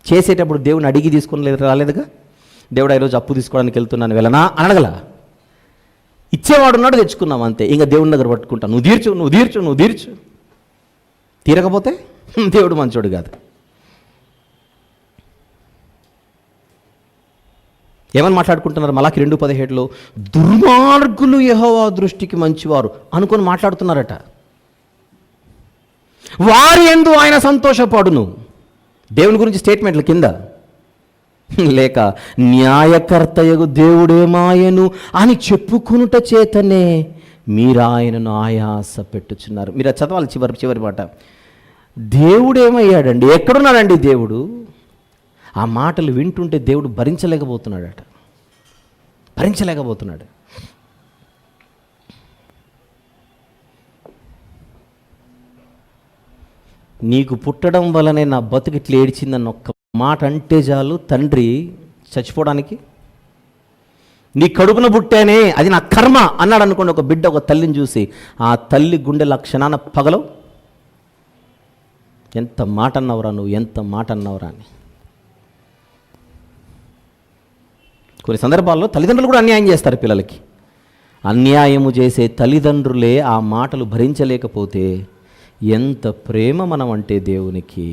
చేసేటప్పుడు దేవుని అడిగి తీసుకుని రాలేదుగా. దేవుడు ఈరోజు అప్పు తీసుకోవడానికి వెళ్తున్నాను, వెళ్ళనా అని అడగల. ఇచ్చేవాడున్నాడు, తెచ్చుకున్నాం అంతే. ఇంకా దేవుని దగ్గర పట్టుకుంటా, నువ్వు తీర్చు. తీరకపోతే దేవుడు మంచోడు కాదు. ఏమని మాట్లాడుకుంటున్నారు? మలాకి 2:17లో దుర్మార్గులు యెహోవా దృష్టికి మంచివారు అనుకొని మాట్లాడుతున్నారట. వారి యందు ఆయన సంతోషపడును. దేవుని గురించి స్టేట్మెంట్ల కింద లేక న్యాయకర్తయగు దేవుడేమాయను అని చెప్పుకునుట చేతనే మీరు ఆయనను ఆయాస పెట్టుచున్నారు. మీరు చదవాలి చివరి మాట. దేవుడేమయ్యాడండి? ఎక్కడున్నాడండి దేవుడు? ఆ మాటలు వింటుంటే దేవుడు భరించలేకపోతున్నాడట. భరించలేకపోతున్నాడు. నీకు పుట్టడం వలనే నా బతుకు ఇట్లా ఏడ్చిందని ఒక్క మాట అంటే చాలు తండ్రి చచ్చిపోవడానికి. నీ కడుపున పుట్టానే, అది నా కర్మ అన్నాడు అనుకోండి. ఒక బిడ్డ ఒక తల్లిని చూసి ఆ తల్లి గుండె లక్షణాన పగలవు. ఎంత మాట అన్నవరా నువ్వు, ఎంత మాట అన్నవరా అని. కొన్ని సందర్భాల్లో తల్లిదండ్రులు కూడా అన్యాయం చేస్తారు పిల్లలకి. అన్యాయము చేసే తల్లిదండ్రులే ఆ మాటలు భరించలేకపోతే ఎంత ప్రేమ మనం అంటే దేవునికి.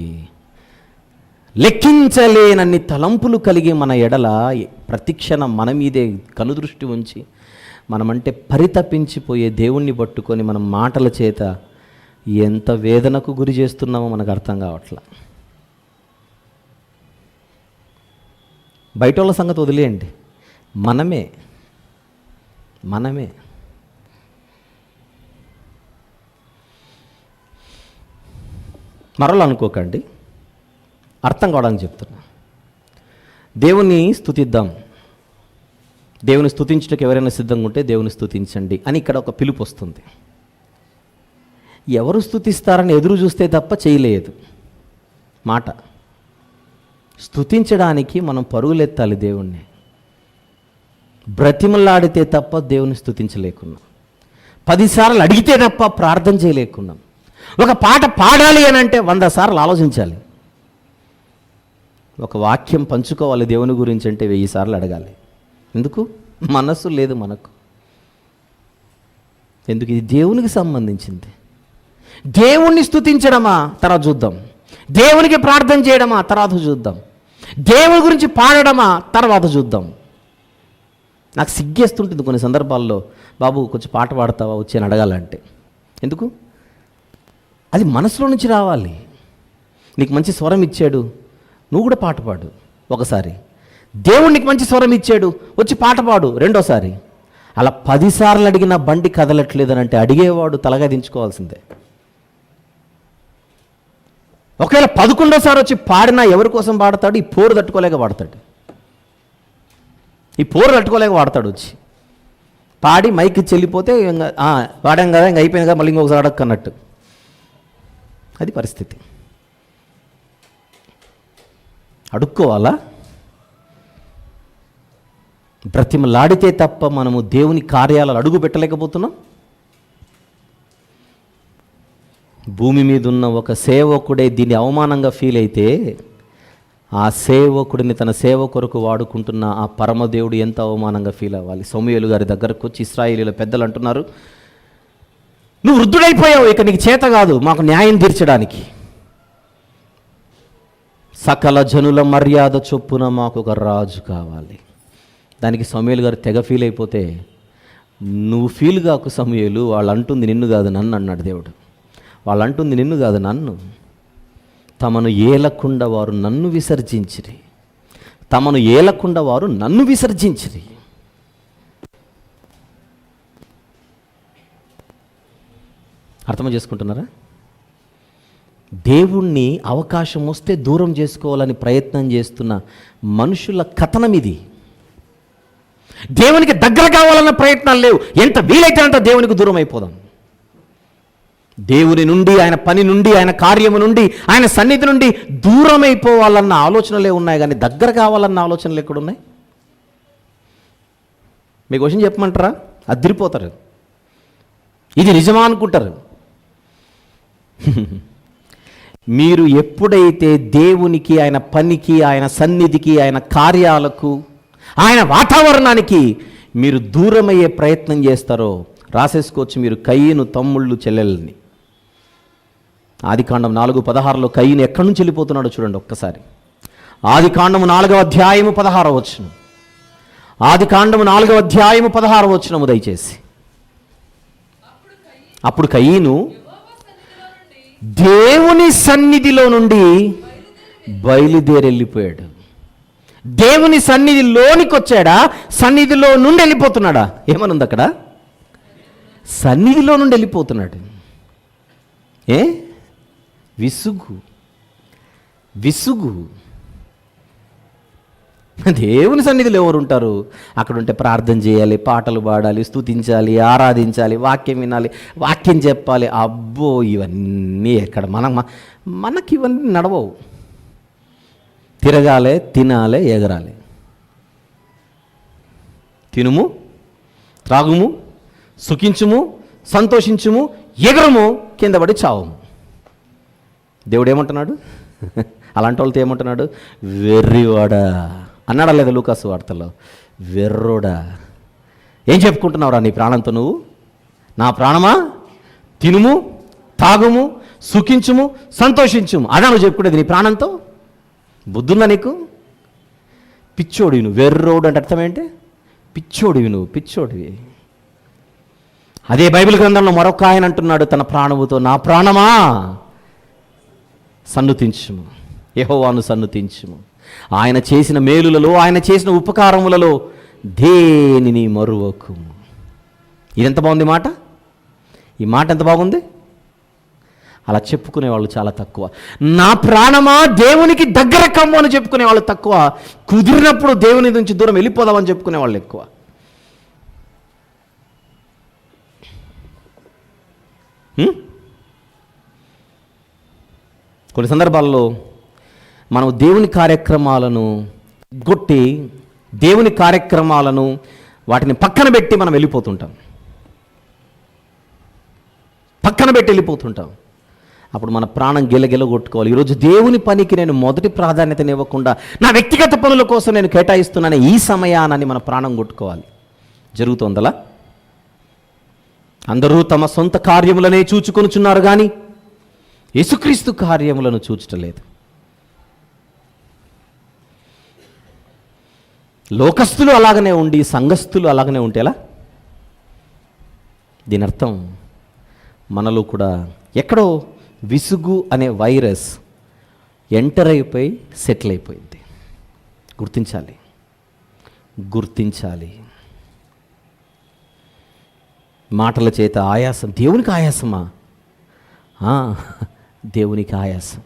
లెక్కించలేనన్ని తలంపులు కలిగి మన ఎడల ప్రతిక్షణం మన మీదే కనుదృష్టి ఉంచి మనమంటే పరితపించిపోయే దేవుణ్ణి పట్టుకొని మనం మాటల చేత ఎంత వేదనకు గురి చేస్తున్నామో మనకు అర్థం కావట్లా. బయట వాళ్ళ సంగతి వదిలేయండి, మనమే మరలా అనుకోకండి, అర్థం కావడానికి చెప్తున్నా. దేవుని స్తుతిద్దాం. దేవుని స్తుతించుటకు ఎవరైనా సిద్ధంగా ఉంటే దేవుని స్తుతించండి అని ఇక్కడ ఒక పిలుపు వస్తుంది. ఎవరు స్తుతిస్తారని ఎదురు చూస్తే తప్ప చేయలేదు మాట. స్తుతించడానికి మనం పరుగులెత్తాలి దేవుణ్ణి. బ్రతిమలాడితే తప్ప దేవుని స్తుతించలేకున్నాం. 10 సార్లు అడిగితే తప్ప ప్రార్థన చేయలేకున్నాం. ఒక పాట పాడాలి అని అంటే 100 సార్లు ఆలోచించాలి. ఒక వాక్యం పంచుకోవాలి దేవుని గురించి అంటే 1000 సార్లు అడగాలి. ఎందుకు? మనస్సు లేదు మనకు. ఎందుకు? ఇది దేవునికి సంబంధించింది. దేవుణ్ణి స్తుతించడమా తర్వాత చూద్దాం, దేవునికి ప్రార్థన చేయడమా తర్వాత చూద్దాం, దేవుని గురించి పాడడమా తర్వాత చూద్దాం. నాకు సిగ్గేస్తుంటుంది కొన్ని సందర్భాల్లో, బాబు కొంచెం పాట పాడతావా వచ్చి అని అడగాలంటే. ఎందుకు? అది మనసులో నుంచి రావాలి. నీకు మంచి స్వరం ఇచ్చాడు, నువ్వు కూడా పాట పాడు ఒకసారి. దేవుడు నీకు మంచి స్వరం ఇచ్చాడు, వచ్చి పాట పాడు రెండోసారి. అలా 10 సార్లు అడిగిన బండి కదలట్లేదని అంటే అడిగేవాడు తలగా దించుకోవాల్సిందే. ఒకవేళ 11వ వచ్చి పాడినా ఎవరి కోసం పాడతాడు? ఈ పోరు తట్టుకోలేక పాడతాడు. వచ్చి పాడి మైక్ చెల్లిపోతే పాడాం కదా, ఇంక అయిపోయింది కదా, మళ్ళీ ఇంకొకసారి అడక్కన్నట్టు. అది పరిస్థితి. అడుక్కోవాలా? బ్రతిమలాడితే తప్ప మనము దేవుని కార్యాలను అడుగు పెట్టలేకపోతున్నాం. భూమి మీద ఉన్న ఒక సేవకుడే దీన్ని అవమానంగా ఫీల్ అయితే ఆ సేవకుడిని తన సేవ కొరకు వాడుకుంటున్న ఆ పరమదేవుడు ఎంత అవమానంగా ఫీల్ అవ్వాలి. సమూయేలు గారి దగ్గరకు వచ్చి ఇశ్రాయేలీయుల పెద్దలు అంటున్నారు, నువ్వు వృద్ధుడైపోయావు, ఇక నీకు చేత కాదు మాకు న్యాయం తీర్చడానికి. సకల జనుల మర్యాద చొప్పున మాకు ఒక రాజు కావాలి. దానికి సమూయేలు గారు తెగ ఫీల్ అయిపోతే, నువ్వు ఫీల్ కాకు సమూయేలు, వాళ్ళు అంటుంది నిన్ను కాదు నన్ను అన్నాడు దేవుడు. వాళ్ళు అంటుంది నిన్ను కాదు నన్ను. తమను ఏలకుండా వారు నన్ను విసర్జించిరి. అర్థం చేసుకుంటున్నారా? దేవుణ్ణి అవకాశం వస్తే దూరం చేసుకోవాలని ప్రయత్నం చేస్తున్న మనుషుల కథనం ఇది. దేవునికి దగ్గర కావాలన్న ప్రయత్నాలు లేవు. ఎంత వీలైతే అంత దేవునికి దూరం అయిపోదాం. దేవుని నుండి, ఆయన పని నుండి, ఆయన కార్యము నుండి, ఆయన సన్నిధి నుండి దూరం అయిపోవాలన్న ఆలోచనలే ఉన్నాయి, కానీ దగ్గర కావాలన్న ఆలోచనలు ఎక్కడున్నాయి? మీకు క్వశ్చన్ చెప్పమంటారా? అదిరిపోతారు. ఇది నిజమా అనుకుంటారు. మీరు ఎప్పుడైతే దేవునికి, ఆయన పనికి, ఆయన సన్నిధికి, ఆయన కార్యాలకు, ఆయన వాతావరణానికి మీరు దూరమయ్యే ప్రయత్నం చేస్తారో రాసేసుకోవచ్చు. మీరు కయ్యను తమ్ముళ్ళు చెల్లెల్ని. ఆదికాండం 4:16లో కయ్యను ఎక్కడి నుంచి వెళ్ళిపోతున్నాడో చూడండి ఒక్కసారి. ఆదికాండం 4వ అధ్యాయము 16వ వచనం. ఆదికాండము 4వ అధ్యాయము 16వ వచనము దయచేసి. అప్పుడు కయీను దేవుని సన్నిధిలో నుండి బయలుదేరి వెళ్ళిపోయాడు. దేవుని సన్నిధిలోనికి వచ్చాడా, సన్నిధిలో నుండి వెళ్ళిపోతున్నాడా? ఏమనుంది అక్కడ? సన్నిధిలో నుండి వెళ్ళిపోతున్నాడు. విసుగు. దేవుని సన్నిధిలో ఎవరు ఉంటారు? అక్కడ ఉంటే ప్రార్థన చేయాలి, పాటలు పాడాలి, స్తుతించాలి, ఆరాధించాలి, వాక్యం వినాలి, వాక్యం చెప్పాలి. అబ్బో, ఇవన్నీ ఎక్కడ మనకి ఇవన్నీ నడవవు. తిరగాలి, తినాలి, ఎగరాలి. తినుము, త్రాగుము, సుఖించుము, సంతోషించుము, ఎగరము, కింద పడి చావము. దేవుడు ఏమంటున్నాడు? అలాంటి వాళ్ళతో ఏమంటున్నాడు? వెర్రివాడా అన్నాడా లేదా లూకాసు వార్తలో? వెర్రోడా, ఏం చెప్పుకుంటున్నావురా నీ ప్రాణంతో నువ్వు? నా ప్రాణమా, తినుము, తాగుము, సుఖించుము, సంతోషించుము అదా నువ్వు చెప్పుకునేది నీ ప్రాణంతో? బుద్ధుందా నీకు? పిచ్చోడివి నువ్వు. వెర్రోడు అంటే అర్థం ఏంటి? పిచ్చోడివి నువ్వు, పిచ్చోడివి. అదే బైబిల్ గ్రంథంలో మరొక ఆయన అంటున్నాడు తన ప్రాణముతో, నా ప్రాణమా సన్నుతించుము, యెహోవాను సన్నుతించుము. ఆయన చేసిన మేలులలో, ఆయన చేసిన ఉపకారములలో దేనిని మరువకుము. ఇదెంత బాగుంది మాట. ఈ మాట ఎంత బాగుంది. అలా చెప్పుకునే వాళ్ళు చాలా తక్కువ. నా ప్రాణమా దేవునికి దగ్గర కమ్ము అని చెప్పుకునే వాళ్ళు తక్కువ. కుదిరినప్పుడు దేవుని నుంచి దూరం వెళ్ళిపోదామని చెప్పుకునే వాళ్ళు ఎక్కువ. కొన్ని సందర్భాల్లో మనం దేవుని కార్యక్రమాలను గొట్టి, దేవుని కార్యక్రమాలను వాటిని పక్కన పెట్టి మనం వెళ్ళిపోతుంటాం. అప్పుడు మన ప్రాణం గిలగిల కొట్టుకోవాలి. ఈరోజు దేవుని పనికి నేను మొదటి ప్రాధాన్యతనివ్వకుండా నా వ్యక్తిగత పనుల కోసం నేను కేటాయిస్తున్నాను ఈ సమయాన్ని మన ప్రాణం కొట్టుకోవాలి. జరుగుతోందలా? అందరూ తమ సొంత కార్యములనే చూచుకొనుచున్నారు కానీ యేసుక్రీస్తు కార్యములను చూచటలేదు. లోకస్తులు అలాగనే ఉండి సంఘస్థులు అలాగనే ఉంటేలా? దీని అర్థం మనలో కూడా ఎక్కడో విసుగు అనే వైరస్ ఎంటర్ అయిపోయి సెటిల్ అయిపోయింది. గుర్తించాలి. మాటల చేత ఆయాసం. దేవునికి ఆయాసమా? దేవునికి ఆయాసం.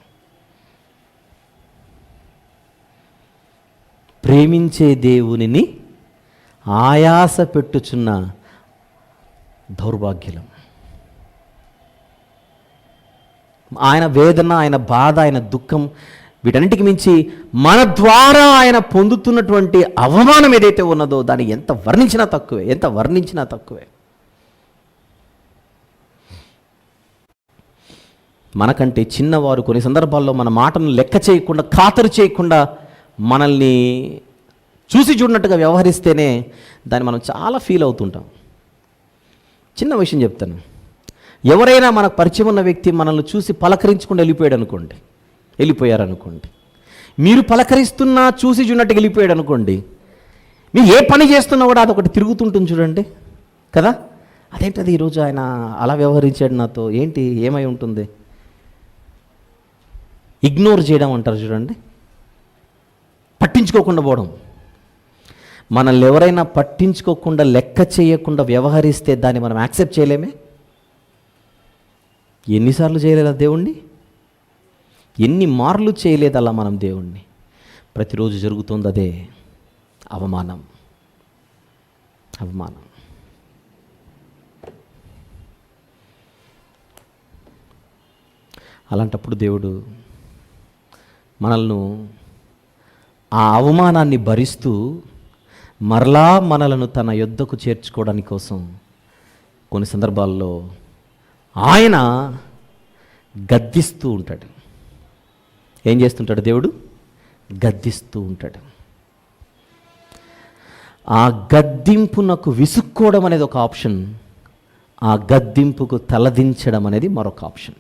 ప్రేమించే దేవునిని ఆయాస పెట్టుచున్న దౌర్భాగ్యం. ఆయన వేదన, ఆయన బాధ, ఆయన దుఃఖం, వీటన్నిటికి మించి మన ద్వారా ఆయన పొందుతున్నటువంటి అవమానం ఏదైతే ఉన్నదో దాన్ని ఎంత వర్ణించినా తక్కువే. మనకంటే చిన్నవారు కొన్ని సందర్భాల్లో మన మాటను లెక్క చేయకుండా, ఖాతరు చేయకుండా మనల్ని చూసి చూడనట్టుగా వ్యవహరిస్తేనే దాన్ని మనం చాలా ఫీల్ అవుతుంటాం. చిన్న విషయం చెప్తాను. ఎవరైనా మనకు పరిచయం ఉన్న వ్యక్తి మనల్ని చూసి పలకరించకుండా వెళ్ళిపోయారనుకోండి, మీరు పలకరిస్తున్నా చూసి చూడనట్టుగా వెళ్ళిపోయాడు అనుకోండి, మీరు ఏ పని చేస్తున్నా కూడా అదొకటి తిరుగుతుంటుంది చూడండి కదా. అదేంటది ఈరోజు ఆయన అలా వ్యవహరించాడు నాతో, ఏంటి, ఏమై ఉంటుంది? ఇగ్నోర్ చేయడం అంటారు చూడండి, పట్టించుకోకుండా పోవడం. మనల్ని ఎవరైనా పట్టించుకోకుండా, లెక్క చేయకుండా వ్యవహరిస్తే దాన్ని మనం యాక్సెప్ట్ చేయలేమే. ఎన్నిసార్లు చేయలేదా దేవుణ్ణి? ఎన్ని మార్లు చేయలేదు అలా మనం దేవుణ్ణి. ప్రతిరోజు జరుగుతుంది అదే అవమానం. అలాంటప్పుడు దేవుడు మనల్ని ఆ అవమానాన్ని భరిస్తూ మరలా మనలను తన యొద్దకు చేర్చుకోవడానికి కోసం కొన్ని సందర్భాల్లో ఆయన గద్దిస్తూ ఉంటాడు. ఏం చేస్తుంటాడు దేవుడు? గద్దిస్తూ ఉంటాడు. ఆ గద్దింపునకు విసుక్కోవడం అనేది ఒక ఆప్షన్, ఆ గద్దింపుకు తలదించడం అనేది మరొక ఆప్షన్.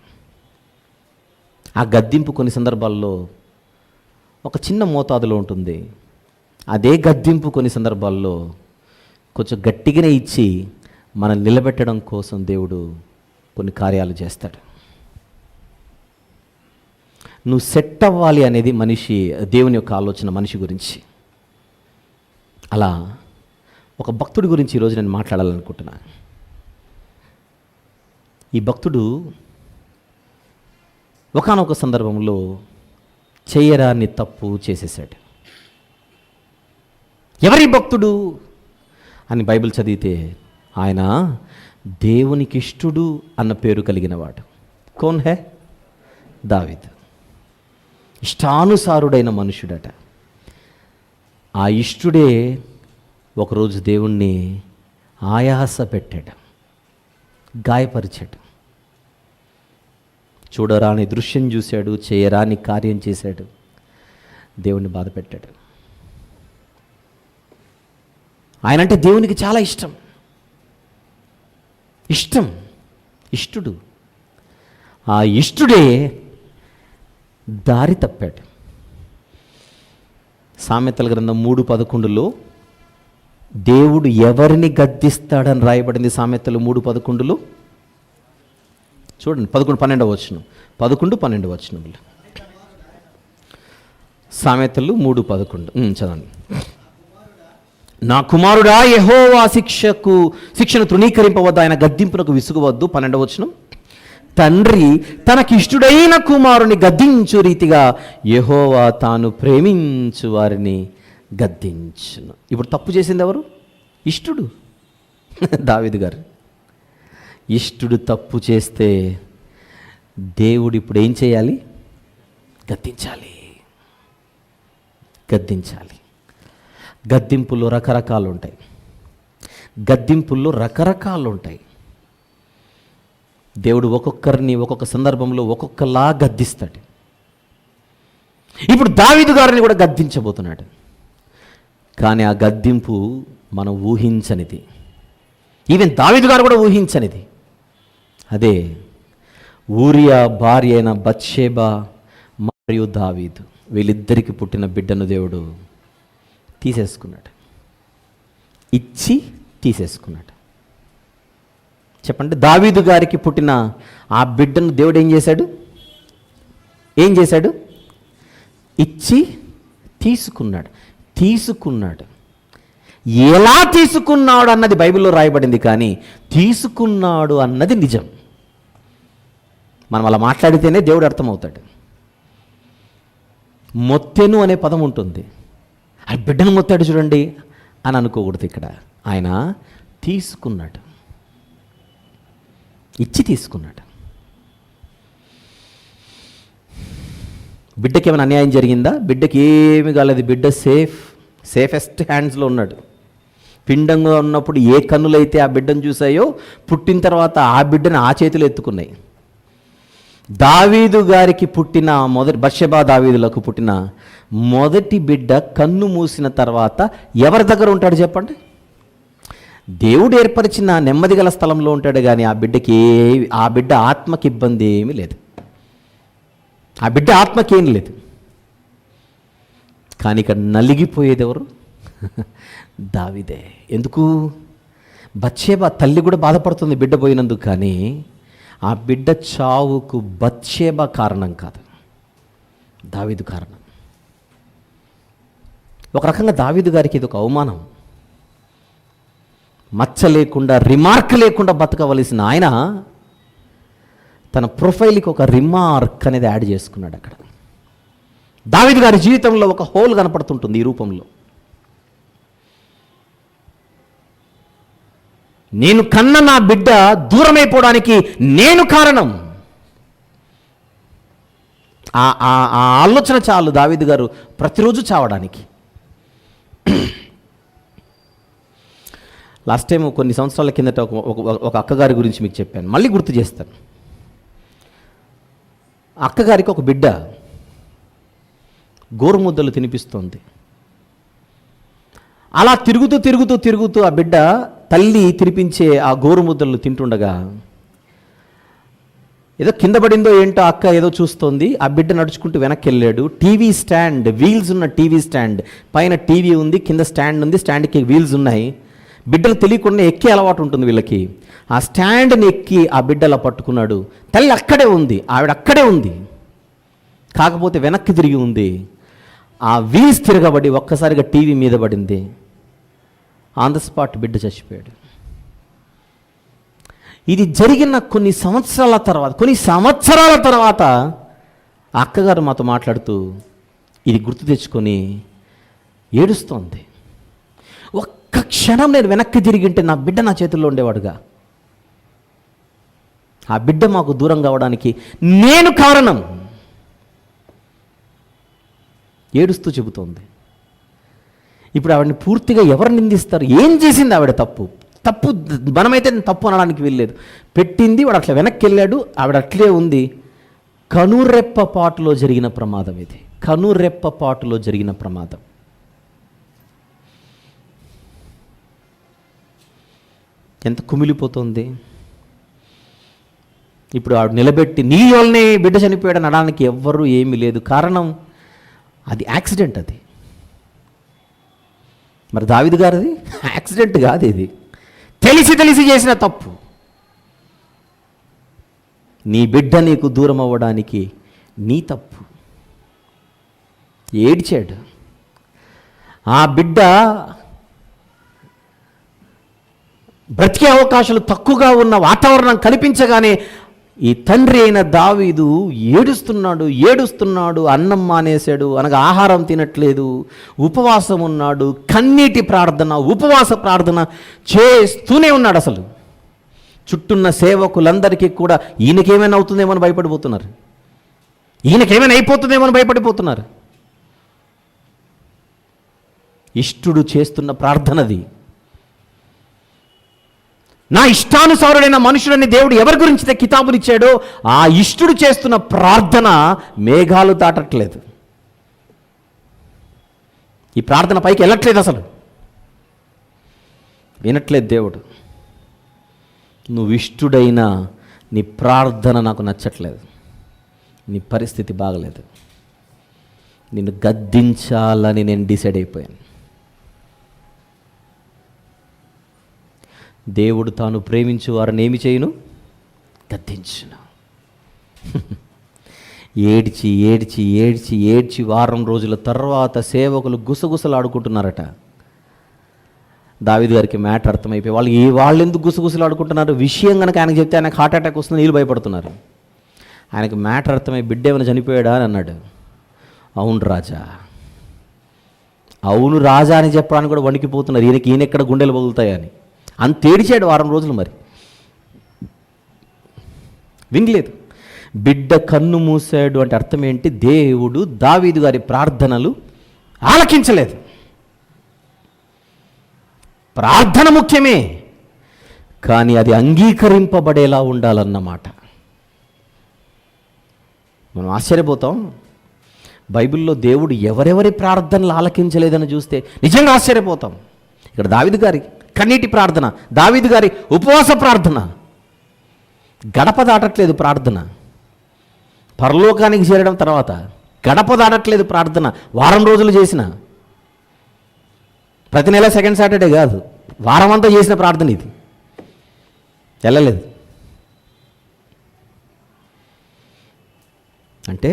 ఆ గద్దింపు కొన్ని సందర్భాల్లో ఒక చిన్న మోతాదులో ఉంటుంది, అదే గద్దింపు కొన్ని సందర్భాల్లో కొంచెం గట్టిగానే ఇచ్చి మనం నిలబెట్టడం కోసం దేవుడు కొన్ని కార్యాలు చేస్తాడు. నువ్వు సెట్ అవ్వాలి అనేది దేవుని యొక్క ఆలోచన మనిషి గురించి. అలా ఒక భక్తుడి గురించి ఈరోజు నేను మాట్లాడాలనుకుంటున్నాను. ఈ భక్తుడు ఒకానొక సందర్భంలో చేయరాని తప్పు చేసేసాడు. ఎవరి భక్తుడు అని బైబిల్ చదివితే ఆయన దేవునికి ఇష్టుడు అన్న పేరు కలిగినవాడు. కోన్ హే? దావీదు. ఇష్టానుసారుడైన మనుషుడట. ఆ ఇష్టుడే ఒకరోజు దేవుణ్ణి ఆయాస పెట్టాడు, గాయపరిచాడు. చూడరాని దృశ్యం చూశాడు, చేయరాని కార్యం చేశాడు, దేవుణ్ణి బాధ పెట్టాడు. ఆయనంటే దేవునికి చాలా ఇష్టుడు. ఆ ఇష్టుడే దారి తప్పాడు. సామెతల గ్రంథం 3:11 దేవుడు ఎవరిని గద్దిస్తాడని రాయబడింది. సామెతలు 3:11 చూడండి. 11-12 వచనం. 11-12 వచనములు. సామెతలు 3:11 చదవండి. నా కుమారుడా, యెహోవా శిక్షను తృణీకరింపవద్దు, ఆయన గద్దింపునకు విసుగవద్దు. 12వ వచనం. తండ్రి తనకిష్టుడైన కుమారుని గద్దించు రీతిగా యెహోవా తాను ప్రేమించు వారిని గద్దించును. ఇప్పుడు తప్పు చేసింది ఎవరు? ఇష్టుడు, దావీదు గారు. ఇష్టుడు తప్పు చేస్తే దేవుడు ఇప్పుడు ఏం చేయాలి? గద్దించాలి. గద్దింపుల్లో రకరకాలు ఉంటాయి. దేవుడు ఒక్కొక్కరిని ఒక్కొక్క సందర్భంలో ఒక్కొక్కలా గద్దిస్తాడు. ఇప్పుడు దావీదు గారిని కూడా గద్దించబోతున్నాడు. కానీ ఆ గద్దింపు మనం ఊహించనిది. ఈవెన్ దావీదు గారు కూడా ఊహించనిది. అదే ఊరియా భార్య అయిన బత్షెబా మరియు దావీదు, వీళ్ళిద్దరికి పుట్టిన బిడ్డను దేవుడు తీసేసుకున్నాడు. చెప్పండి, దావీదు గారికి పుట్టిన ఆ బిడ్డను దేవుడు ఏం చేశాడు? తీసుకున్నాడు. ఎలా తీసుకున్నాడు అన్నది బైబిల్లో రాయబడింది, కానీ తీసుకున్నాడు అన్నది నిజం. మనం అలా మాట్లాడితేనే దేవుడు అర్థమవుతాడు. మొత్తెను అనే పదం ఉంటుంది. ఆ బిడ్డను మొత్తాడు చూడండి అని అనుకోకూడదు. ఇక్కడ ఆయన తీసుకున్నాడు. బిడ్డకి ఏమైనా అన్యాయం జరిగిందా? బిడ్డకి ఏమి కాలేదు. బిడ్డ సేఫెస్ట్ హ్యాండ్స్లో ఉన్నాడు. పిండంగా ఉన్నప్పుడు ఏ కన్నులైతే ఆ బిడ్డను చూసాయో, పుట్టిన తర్వాత ఆ బిడ్డను ఆ చేతులు ఎత్తుకున్నాయి. దావీదు గారికి పుట్టిన బత్షెబా దావీదులకు పుట్టిన మొదటి బిడ్డ కన్ను మూసిన తర్వాత ఎవరి దగ్గర ఉంటాడు చెప్పండి? దేవుడు ఏర్పరిచిన నెమ్మది గల స్థలంలో ఉంటాడు. కానీ ఆ బిడ్డ ఆత్మకి ఇబ్బంది ఏమీ లేదు. ఆత్మకేం లేదు. కానీ ఇక్కడ నలిగిపోయేది ఎవరు? దావీదే. ఎందుకు? బత్షెబా తల్లి కూడా బాధపడుతుంది బిడ్డ పోయినందుకు. కానీ ఆ బిడ్డ చావుకు బత్షెబా కారణం కాదు, దావీదు కారణం. ఒక రకంగా దావీదు గారికి ఇది ఒక అవమానం. మచ్చ లేకుండా, రిమార్క్ లేకుండా బతకవలసిన ఆయన తన ప్రొఫైల్కి ఒక రిమార్క్ అనేది యాడ్ చేసుకున్నాడు. అక్కడ దావీదు గారి జీవితంలో ఒక హోల్ కనపడుతుంటుంది ఈ రూపంలో. నేను కన్న నా బిడ్డ దూరమైపోవడానికి నేను కారణం. ఆ ఆలోచన చాలు దావీదు గారు ప్రతిరోజు చావడానికి. లాస్ట్ టైం కొన్ని సంవత్సరాల కిందట ఒక అక్కగారి గురించి మీకు చెప్పాను, మళ్ళీ గుర్తు చేస్తాను. అక్కగారికి ఒక బిడ్డ గోరుముద్దలు తినిపిస్తోంది. అలా తిరుగుతూ ఆ బిడ్డ తల్లి తినిపించే ఆ గోరుముద్దలు తింటుండగా ఏదో కింద పడిందో ఏంటో అక్క ఏదో చూస్తోంది. ఆ బిడ్డ నడుచుకుంటూ వెనక్కి వెళ్ళాడు. టీవీ స్టాండ్, వీల్స్ ఉన్న టీవీ స్టాండ్, పైన టీవీ ఉంది, కింద స్టాండ్ ఉంది, స్టాండ్కి వీల్స్ ఉన్నాయి. బిడ్డలు తెలియకుండా ఎక్కే అలవాటు ఉంటుంది వీళ్ళకి. ఆ స్టాండ్ని ఎక్కి ఆ బిడ్డలా పట్టుకున్నాడు. తల్లి అక్కడే ఉంది, ఆవిడ అక్కడే ఉంది, కాకపోతే వెనక్కి తిరిగి ఉంది. ఆ వీల్స్ తిరగబడి ఒక్కసారిగా టీవీ మీద పడింది. ఆన్ ద స్పాట్ బిడ్డ చచ్చిపోయాడు. ఇది జరిగిన కొన్ని సంవత్సరాల తర్వాత ఆ అక్కగారు మాతో మాట్లాడుతూ ఇది గుర్తు తెచ్చుకొని ఏడుస్తోంది. ఒక్క క్షణం నేను వెనక్కి తిరిగింటే నా బిడ్డ నా చేతుల్లో ఉండేవాడుగా. ఆ బిడ్డ మాకు దూరం కావడానికి నేను కారణం. ఏడుస్తూ చెబుతోంది. ఇప్పుడు ఆవిడని పూర్తిగా ఎవరు నిందిస్తారు? ఏం చేసింది ఆవిడ? తప్పు మనమైతే తప్పు అనడానికి వెళ్ళలేదు. పెట్టింది, వాడు అట్లా వెనక్కి వెళ్ళాడు, ఆవిడ అట్లే ఉంది. కనురెప్పపాటులో జరిగిన ప్రమాదం ఇది. కనురెప్పపాటులో జరిగిన ప్రమాదం. ఎంత కుమిలిపోతుంది. ఇప్పుడు ఆవిడ నిలబెట్టి నీ వల్లనే బిడ్డ చనిపోయాడు అనడానికి ఎవ్వరూ ఏమీ లేదు. కారణం అది యాక్సిడెంట్. అది మరి దావీదు గారిది యాక్సిడెంట్ కాదు, ఇది తెలిసి చేసిన తప్పు. నీ బిడ్డ నీకు దూరం అవ్వడానికి నీ తప్పు. ఏడ్చాడు. ఆ బిడ్డ బ్రతికే అవకాశాలు తక్కువగా ఉన్న వాతావరణం కనిపించగానే ఈ తండ్రి అయిన దావీదు ఏడుస్తున్నాడు. అన్నం మానేశాడు, అనగా ఆహారం తినట్లేదు, ఉపవాసం ఉన్నాడు, కన్నీటి ప్రార్థన, ఉపవాస ప్రార్థన చేస్తూనే ఉన్నాడు. అసలు చుట్టూన్న సేవకులందరికీ కూడా ఈయనకేమైనా అవుతుందేమో అని భయపడిపోతున్నారు, ఈయనకేమైనా అయిపోతుందేమో అని భయపడిపోతున్నారు. ఇష్టుడు చేస్తున్న ప్రార్థనది. నా ఇష్టానుసారుడైన మనుషులని దేవుడు ఎవరి గురించి కితాబునిచ్చాడో ఆ ఇష్టుడు చేస్తున్న ప్రార్థన మేఘాలు దాటట్లేదు. ఈ ప్రార్థన పైకి వెళ్ళట్లేదు, అసలు వినట్లేదు దేవుడు. నువ్వు ఇష్టుడైనా నీ ప్రార్థన నాకు నచ్చట్లేదు, నీ పరిస్థితి బాగలేదు, నిన్ను గద్దించాలని నేను డిసైడ్ అయిపోయాను. దేవుడు తాను ప్రేమించు వారిని ఏమి చేయును? గద్దించును. ఏడ్చి వారం రోజుల తర్వాత సేవకులు గుసగుసలాడుకుంటున్నారట. దావీదు గారికి మ్యాటర్ అర్థమైపోయి వాళ్ళు ఎందుకు గుసగుసలాడుకుంటున్నారు? విషయం కనుక ఆయనకు చెప్తే ఆయనకు హార్ట్ అటాక్ వస్తుంది, వీళ్ళు భయపడుతున్నారు. ఆయనకు మ్యాటర్ అర్థమై బిడ్డ ఏమైనా చనిపోయాడా అని అన్నాడు. అవును రాజా అని చెప్పడానికి కూడా వణికిపోతున్నారు. ఈయన ఎక్కడ గుండెలు పగులుతాయని అంత ఏడిచాడు వారం రోజులు. మరి వినలేదు. బిడ్డ కన్ను మూసాడు అంటే అర్థం ఏంటి? దేవుడు దావీదు గారి ప్రార్థనలు ఆలకించలేదు. ప్రార్థన ముఖ్యమే, కానీ అది అంగీకరింపబడేలా ఉండాలన్నమాట. మనం ఆశ్చర్యపోతాం. బైబిల్లో దేవుడు ఎవరెవరి ప్రార్థనలు ఆలకించలేదని చూస్తే నిజంగా ఆశ్చర్యపోతాం. ఇక్కడ దావీదు గారి కన్నీటి ప్రార్థన, దావీదు గారి ఉపవాస ప్రార్థన, గడప దాటట్లేదు ప్రార్థన. పరలోకానికి చేరడం తర్వాత గడప దాటట్లేదు ప్రార్థన. వారం రోజులు చేసిన, ప్రతి నెల సెకండ్ సాటర్డే కాదు, వారం అంతా చేసిన ప్రార్థన ఇది వెళ్ళలేదు. అంటే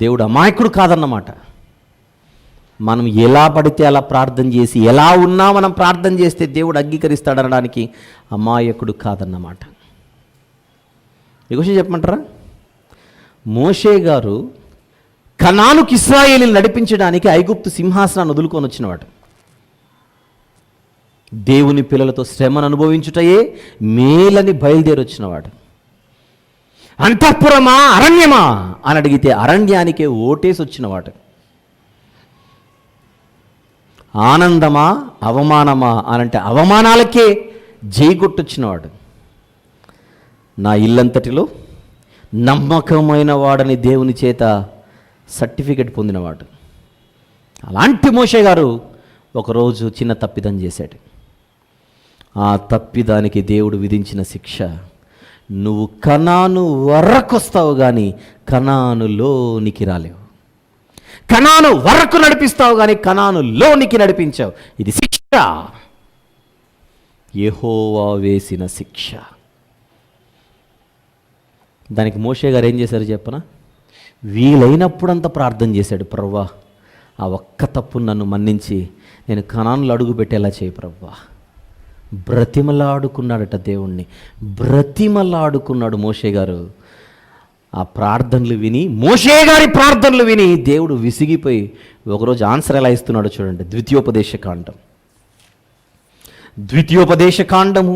దేవుడు అమాయకుడు కాదన్నమాట. మనం ఎలా పడితే అలా ప్రార్థన చేసి, ఎలా ఉన్నా మనం ప్రార్థన చేస్తే దేవుడు అంగీకరిస్తాడనడానికి అమాయకుడు కాదన్నమాట. ఈ విషయం చెప్పమంటారా? మోషే గారు కనానుకు ఇశ్రాయేలీని నడిపించడానికి ఐగుప్తు సింహాసనాన్ని వదులుకొని వచ్చినవాడు. దేవుని పిల్లలతో శ్రమను అనుభవించుటయే మేలని బయలుదేరి వచ్చినవాడు. అంతఃపురమా అరణ్యమా అని అడిగితే అరణ్యానికే ఓటేసి వచ్చినవాడు. ఆనందమా అవమానమా అనంటే అవమానాలకే జైగొట్టొచ్చినవాడు. నా ఇల్లంతటిలో నమ్మకమైన వాడని దేవుని చేత సర్టిఫికెట్ పొందినవాడు. అలాంటి మోషే గారు ఒకరోజు చిన్న తప్పిదం చేశాడు. ఆ తప్పిదానికి దేవుడు విధించిన శిక్ష నువ్వు కనాను వరకు వస్తావు కానీ కనానులోనికి రాలేవు. కనాను వరకు నడిపిస్తావు కానీ కనానులోనికి నడిపించావు. ఇది శిక్ష, యెహోవా వేసిన శిక్ష. దానికి మోషే గారు ఏం చేశారు చెప్పనా? వీలైనప్పుడంతా ప్రార్థన చేశాడు, ప్రభువా ఆ ఒక్క తప్పు నన్ను మన్నించి నేను కనానులో అడుగు పెట్టేలా చేయి ప్రభువా. బ్రతిమలాడుకున్నాడట దేవుణ్ణి, బ్రతిమలాడుకున్నాడు మోషే గారు. ఆ ప్రార్థనలు విని, మోషే గారి ప్రార్థనలు విని దేవుడు విసిగిపోయి ఒకరోజు ఆన్సర్ ఎలా ఇస్తున్నాడో చూడండి. ద్వితీయోపదేశకాండము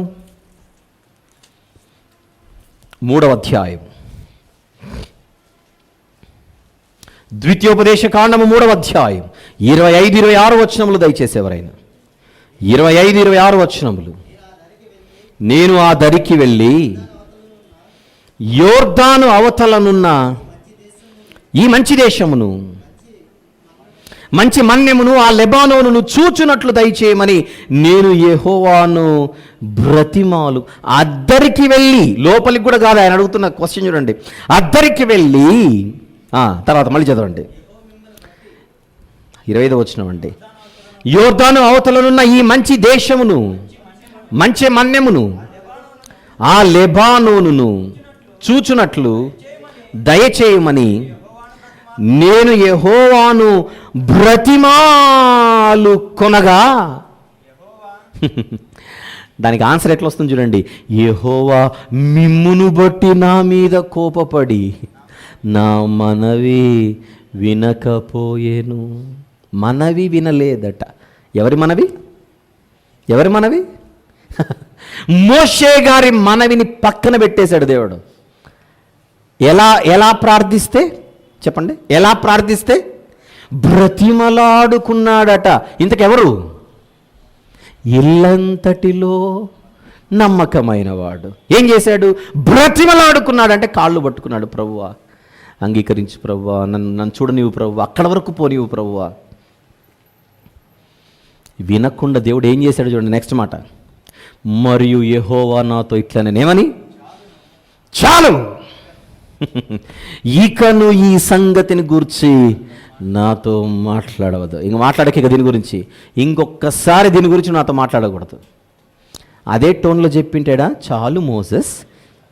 3వ అధ్యాయం. ద్వితీయోపదేశకాండము 3వ అధ్యాయం 25-26 వచనములు. దయచేసి ఎవరైనా 25-26 వచనములు. నేను ఆ దరికి వెళ్ళి యోర్దాను అవతలనున్న ఈ మంచి దేశమును, మంచి మన్యమును, ఆ లెబానోనును చూచునట్లు దయచేయమని నేను యెహోవాను బ్రతిమాలు. అద్దరికి వెళ్ళి, లోపలికి కూడా కాదు, ఆయన అడుగుతున్న క్వశ్చన్ చూడండి. అద్దరికి వెళ్ళి, తర్వాత మళ్ళీ చదవండి 25వ వచనం అండి. యోర్దాను అవతలనున్న ఈ మంచి దేశమును, మంచి మన్యమును, ఆ లెబానోనును చూచునట్లు దయచేయమని నేను యెహోవాను బ్రతిమాలు కొనగా. దానికి ఆన్సర్ ఎట్లా వస్తుంది చూడండి. యెహోవా మిమ్మును బట్టి నా మీద కోపపడి నా మనవి వినకపోయేను. మనవి వినలేదట. ఎవరి మనవి? మోషే గారి మనవిని పక్కన పెట్టేశాడు దేవుడు. ఎలా ప్రార్థిస్తే చెప్పండి, ఎలా ప్రార్థిస్తే? బ్రతిమలాడుకున్నాడట. ఇంతకెవరు? ఇల్లంతటిలో నమ్మకమైన వాడు. ఏం చేశాడు? బ్రతిమలాడుకున్నాడంటే కాళ్ళు పట్టుకున్నాడు. ప్రభువా అంగీకరించు ప్రభువా, నన్ను చూడనివ్వు ప్రభువా, అక్కడ వరకు పోనివ్వు ప్రభువా. వినకుండా దేవుడు ఏం చేశాడు చూడండి. నెక్స్ట్ మాట, మరియు యెహోవా నాతో ఇట్లా నేనేమని, చాలు ఇకను ఈ సంగతిని గూర్చి నాతో మాట్లాడవద్దు. ఇంక మాట్లాడక దీని గురించి, ఇంకొకసారి దీని గురించి నాతో మాట్లాడకూడదు. అదే టోన్లో చెప్పింటాడా, చాలు మోసెస్,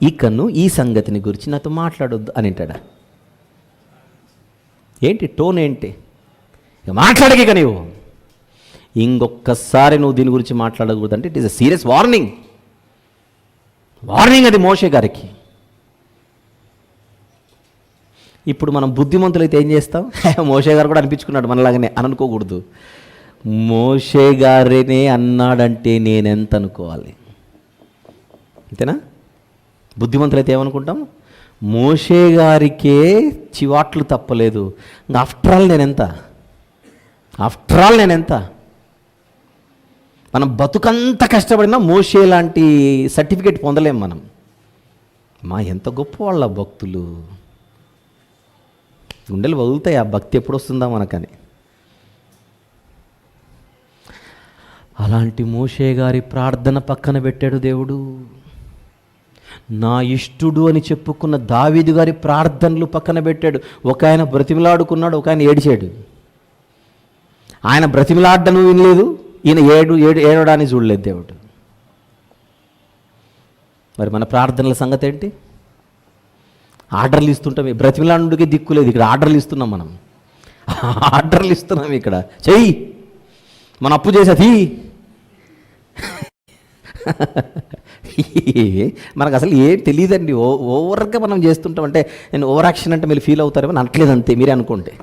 ఇకను ఈ సంగతిని గురించి నాతో మాట్లాడొద్దు అని అంటాడా? ఏంటి టోన్ ఏంటి? ఇక మాట్లాడక నీవు ఇంకొకసారి నువ్వు దీని గురించి మాట్లాడకూడదు అంటే it is a serious warning. అది మోషే గారికి. ఇప్పుడు మనం బుద్ధిమంతులైతే ఏం చేస్తాం? మోషే గారు కూడా అనిపించుకున్నాడు మనలాగానే అని అనుకోకూడదు. మోషే గారినే అన్నాడంటే నేనెంత అనుకోవాలి? అంతేనా? బుద్ధిమంతులైతే ఏమనుకుంటాం? మోషే గారికే చివాట్లు తప్పలేదు, ఇంకా ఆఫ్టర్ ఆల్ నేనెంత? మనం బతుకంత కష్టపడినా మోషే లాంటి సర్టిఫికేట్ పొందలేం మనం. ఎంత గొప్ప వాళ్ళ భక్తులు, గుండెలు వదులుతాయి. ఆ భక్తి ఎప్పుడు వస్తుందా మనకని. అలాంటి మోషే గారి ప్రార్థన పక్కన పెట్టాడు దేవుడు. నా ఇష్టుడు అని చెప్పుకున్న దావీదు గారి ప్రార్థనలు పక్కన పెట్టాడు. ఒక ఆయన బ్రతిమలాడుకున్నాడు, ఒక ఆయన ఏడిచాడు. ఆయన బ్రతిమలాడ్డను వినలేదు, ఈయన ఏడవడాన్ని చూడలేదు దేవుడు. మరి మన ప్రార్థనల సంగతి ఏంటి? ఆర్డర్లు ఇస్తుంటాం. బ్రతిమలాడుకి దిక్కులేదు, ఇక్కడ ఆర్డర్లు ఇస్తున్నాం. మనం ఆర్డర్లు ఇస్తున్నాం ఇక్కడ. చెయ్యి, మన అప్పు చేసేది. మనకు అసలు ఏం తెలియదండి. ఓవర్గా మనం చేస్తుంటాం. అంటే నేను ఓవర్ యాక్షన్ అంటే మీరు ఫీల్ అవుతారేమో, అనట్లేదు అంతే, మీరే అనుకోండి.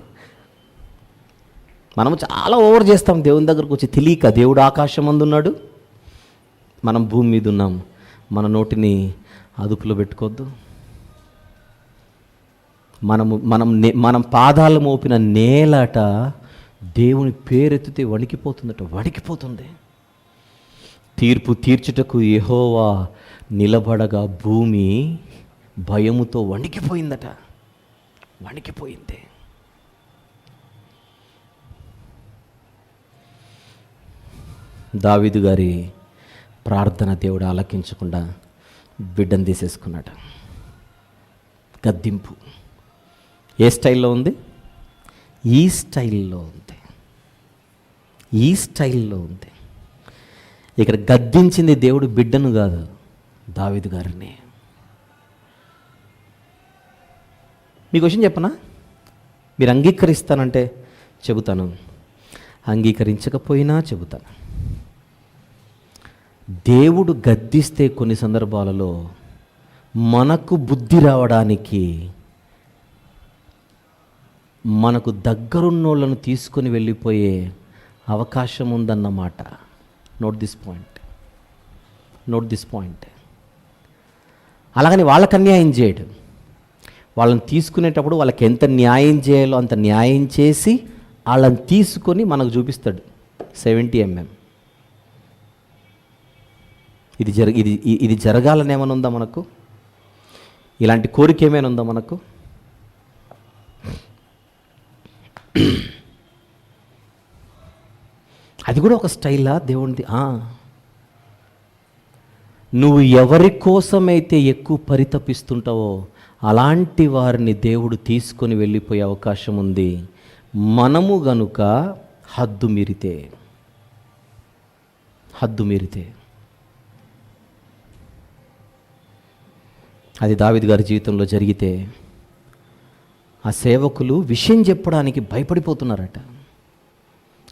మనం చాలా ఓవర్ చేస్తాం దేవుని దగ్గరకు వచ్చి. తెలియక దేవుడు ఆకాశం అందున్నాడు, మనం భూమి మీద ఉన్నాం. మన నోటిని అదుపులో పెట్టుకోవద్దు. మనం పాదాలు మోపిన నేలట దేవుని పేరెత్తితే వణికిపోతుంది. తీర్పు తీర్చుటకు యెహోవా నిలబడగా భూమి భయముతో వణికిపోయింది. దావీదు గారి ప్రార్థన దేవుడు ఆలకించకుండా బిడ్డను తీసేసుకున్నాడు. గద్దింపు ఏ స్టైల్లో ఉంది? ఈ స్టైల్లో ఉంది. ఈ స్టైల్లో ఉంది. ఇక్కడ గద్దించింది దేవుడు బిడ్డను కాదు, దావీదు గారిని. మీకు విషయం చెప్పనా? మీరు అంగీకరిస్తానంటే చెబుతాను, అంగీకరించకపోయినా చెబుతాను. దేవుడు గద్దిస్తే కొన్ని సందర్భాలలో మనకు బుద్ధి రావడానికి మనకు దగ్గరున్నోళ్ళను తీసుకొని వెళ్ళిపోయే అవకాశం ఉందన్నమాట. Note this point, note this point. అలాగని వాళ్ళకి అన్యాయం చేయడు. వాళ్ళని తీసుకునేటప్పుడు వాళ్ళకి ఎంత న్యాయం చేయాలో అంత న్యాయం చేసి వాళ్ళని తీసుకొని మనకు చూపిస్తాడు 70 mm. ఇది జరగాలని ఏమైనా ఉందా మనకు? ఇలాంటి కోరిక ఏమైనా ఉందా మనకు? అది కూడా ఒక స్టైలా దేవునిది? నువ్వు ఎవరి కోసమైతే ఎక్కువ పరితపిస్తుంటావో అలాంటి వారిని దేవుడు తీసుకొని వెళ్ళిపోయే అవకాశం ఉంది, మనము గనుక హద్దు మీరితే. అది దావీదు గారి జీవితంలో జరిగితే ఆ సేవకులు విషయం చెప్పడానికి భయపడిపోతున్నారట.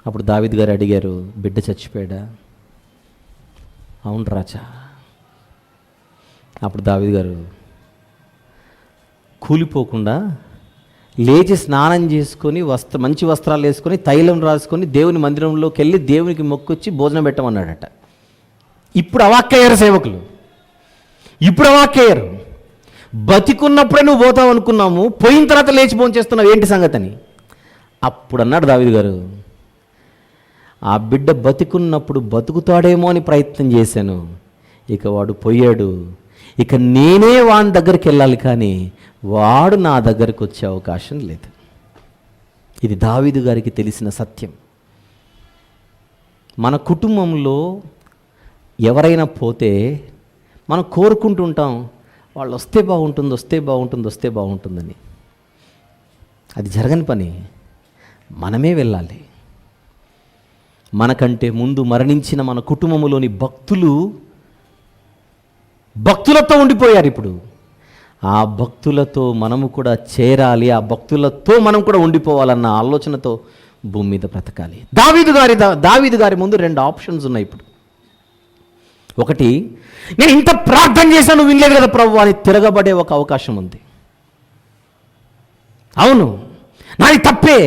అప్పుడు దావీదు గారు అడిగారు, బిడ్డ చచ్చిపోయాడా? అవును రాజా. అప్పుడు దావీదు గారు కూలిపోకుండా లేచి స్నానం చేసుకొని మంచి వస్త్రాలు వేసుకొని తైలం రాసుకొని దేవుని మందిరంలోకి వెళ్ళి దేవునికి మొక్కొచ్చి భోజనం పెట్టమన్నాడట. ఇప్పుడు అవాక్కయ్యారు సేవకులు, ఇప్పుడు అవాక్కయ్యారు. బతికున్నప్పుడే నువ్వు పోతావు అనుకున్నాము, పోయిన తర్వాత లేచి భోజనం చేస్తున్నావు, ఏంటి సంగతి అని. అప్పుడు అన్నాడు దావీదు గారు, ఆ బిడ్డ బతికున్నప్పుడు బతుకుతాడేమో అని ప్రయత్నం చేశాను, ఇక వాడు పోయాడు, ఇక నేనే వాని దగ్గరికి వెళ్ళాలి కానీ వాడు నా దగ్గరికి వచ్చే అవకాశం లేదు. ఇది దావీదు గారికి తెలిసిన సత్యం. మన కుటుంబంలో ఎవరైనా పోతే మనం కోరుకుంటూ ఉంటాం, వాళ్ళు వస్తే బాగుంటుందని. అది జరగని పని. మనమే వెళ్ళాలి. మనకంటే ముందు మరణించిన మన కుటుంబంలోని భక్తులతో ఉండిపోయారు. ఇప్పుడు ఆ భక్తులతో మనము కూడా చేరాలి, ఆ భక్తులతో మనం కూడా ఉండిపోవాలన్న ఆలోచనతో భూమి మీద బ్రతకాలి. దావీదు గారి ముందు 2 ఆప్షన్స్ ఉన్నాయి ఇప్పుడు. ఒకటి, నేను ఇంత ప్రార్థన చేశాను నువ్వు వినలేదు కదా ప్రభు అని తిరగబడే ఒక అవకాశం ఉంది. అవును, నాది తప్పే,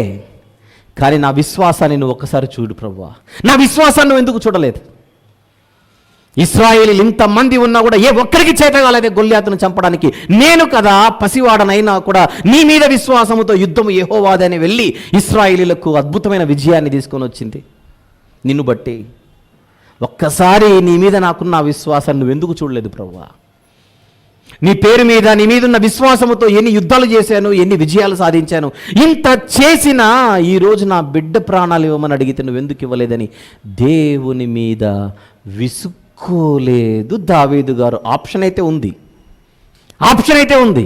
కానీ నా విశ్వాసాన్ని నువ్వు ఒక్కసారి చూడు ప్రభువా. నా విశ్వాసాన్ని నువ్వు ఎందుకు చూడలేదు? ఇశ్రాయేలీలు ఇంతమంది ఉన్నా కూడా ఏ ఒక్కరికి చేత కాలేదే గొల్యాతును చంపడానికి. నేను కదా పసివాడనైనా కూడా నీ మీద విశ్వాసముతో యుద్ధము యెహోవాదని వెళ్ళి ఇశ్రాయేలీలకు అద్భుతమైన విజయాన్ని తీసుకొని వచ్చింది నిన్ను బట్టి. ఒక్కసారి నీ మీద నాకున్న విశ్వాసాన్ని నువ్వు ఎందుకు చూడలేదు ప్రభువా? నీ పేరు మీద, నీ మీద ఉన్న విశ్వాసముతో ఎన్ని యుద్ధాలు చేశాను, ఎన్ని విజయాలు సాధించాను. ఇంత చేసినా ఈరోజు నా బిడ్డ ప్రాణాలు ఇవ్వమని అడిగితే నువ్వు ఎందుకు ఇవ్వలేదని దేవుని మీద విసుక్కోలేదు దావీదు గారు. ఆప్షన్ అయితే ఉంది.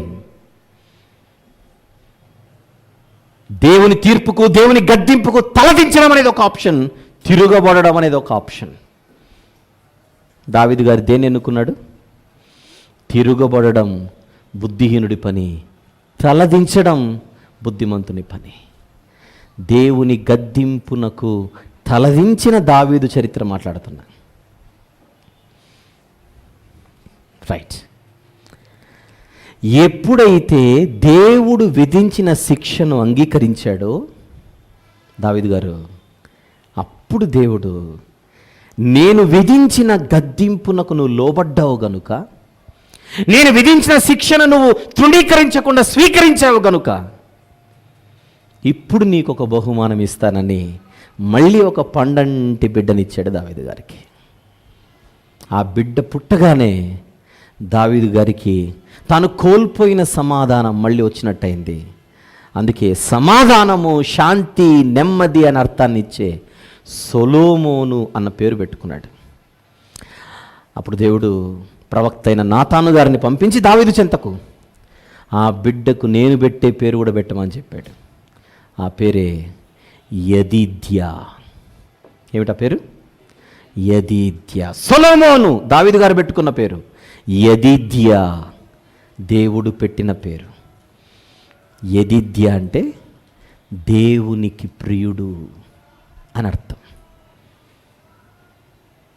దేవుని తీర్పుకు, దేవుని గద్దింపుకు తలదించడం అనేది ఒక ఆప్షన్, తిరగబడడం అనేది ఒక ఆప్షన్. దావీదు గారు దేన్ని ఎన్నుకున్నాడు? తిరగబడడం బుద్ధిహీనుడి పని, తలదించడం బుద్ధిమంతుని పని. దేవుని గద్దింపునకు తలదించిన దావీదు చరిత్ర మాట్లాడుతున్నా. రైట్. ఎప్పుడైతే దేవుడు విధించిన శిక్షను అంగీకరించాడో దావీదు గారు, అప్పుడు దేవుడు, నేను విధించిన గద్దింపునకు నువ్వు లోబడ్డావు గనుక, నేను విధించిన శిక్షను నువ్వు తృణీకరించకుండా స్వీకరించావు గనుక ఇప్పుడు నీకు ఒక బహుమానం ఇస్తానని మళ్ళీ ఒక పండంటి బిడ్డనిచ్చాడు దావీదు గారికి. ఆ బిడ్డ పుట్టగానే దావీదు గారికి తాను కోల్పోయిన సమాధానం మళ్ళీ వచ్చినట్టయింది. అందుకే సమాధానము, శాంతి, నెమ్మది అని అర్థాన్ని ఇచ్చే సొలొమోను అన్న పేరు పెట్టుకున్నాడు. అప్పుడు దేవుడు ప్రవక్త అయిన నాతాను గారిని పంపించి దావీదు చెంతకు ఆ బిడ్డకు నేను పెట్టే పేరు కూడా పెట్టమని చెప్పాడు. ఆ పేరే యెదీద్యా. ఏమిటా పేరు? యెదీద్యా. సొలొమోను దావీదు గారు పెట్టుకున్న పేరు యెదీద్యా, దేవుడు పెట్టిన పేరు. యెదీద్యా అంటే దేవునికి ప్రియుడు అని అర్థం.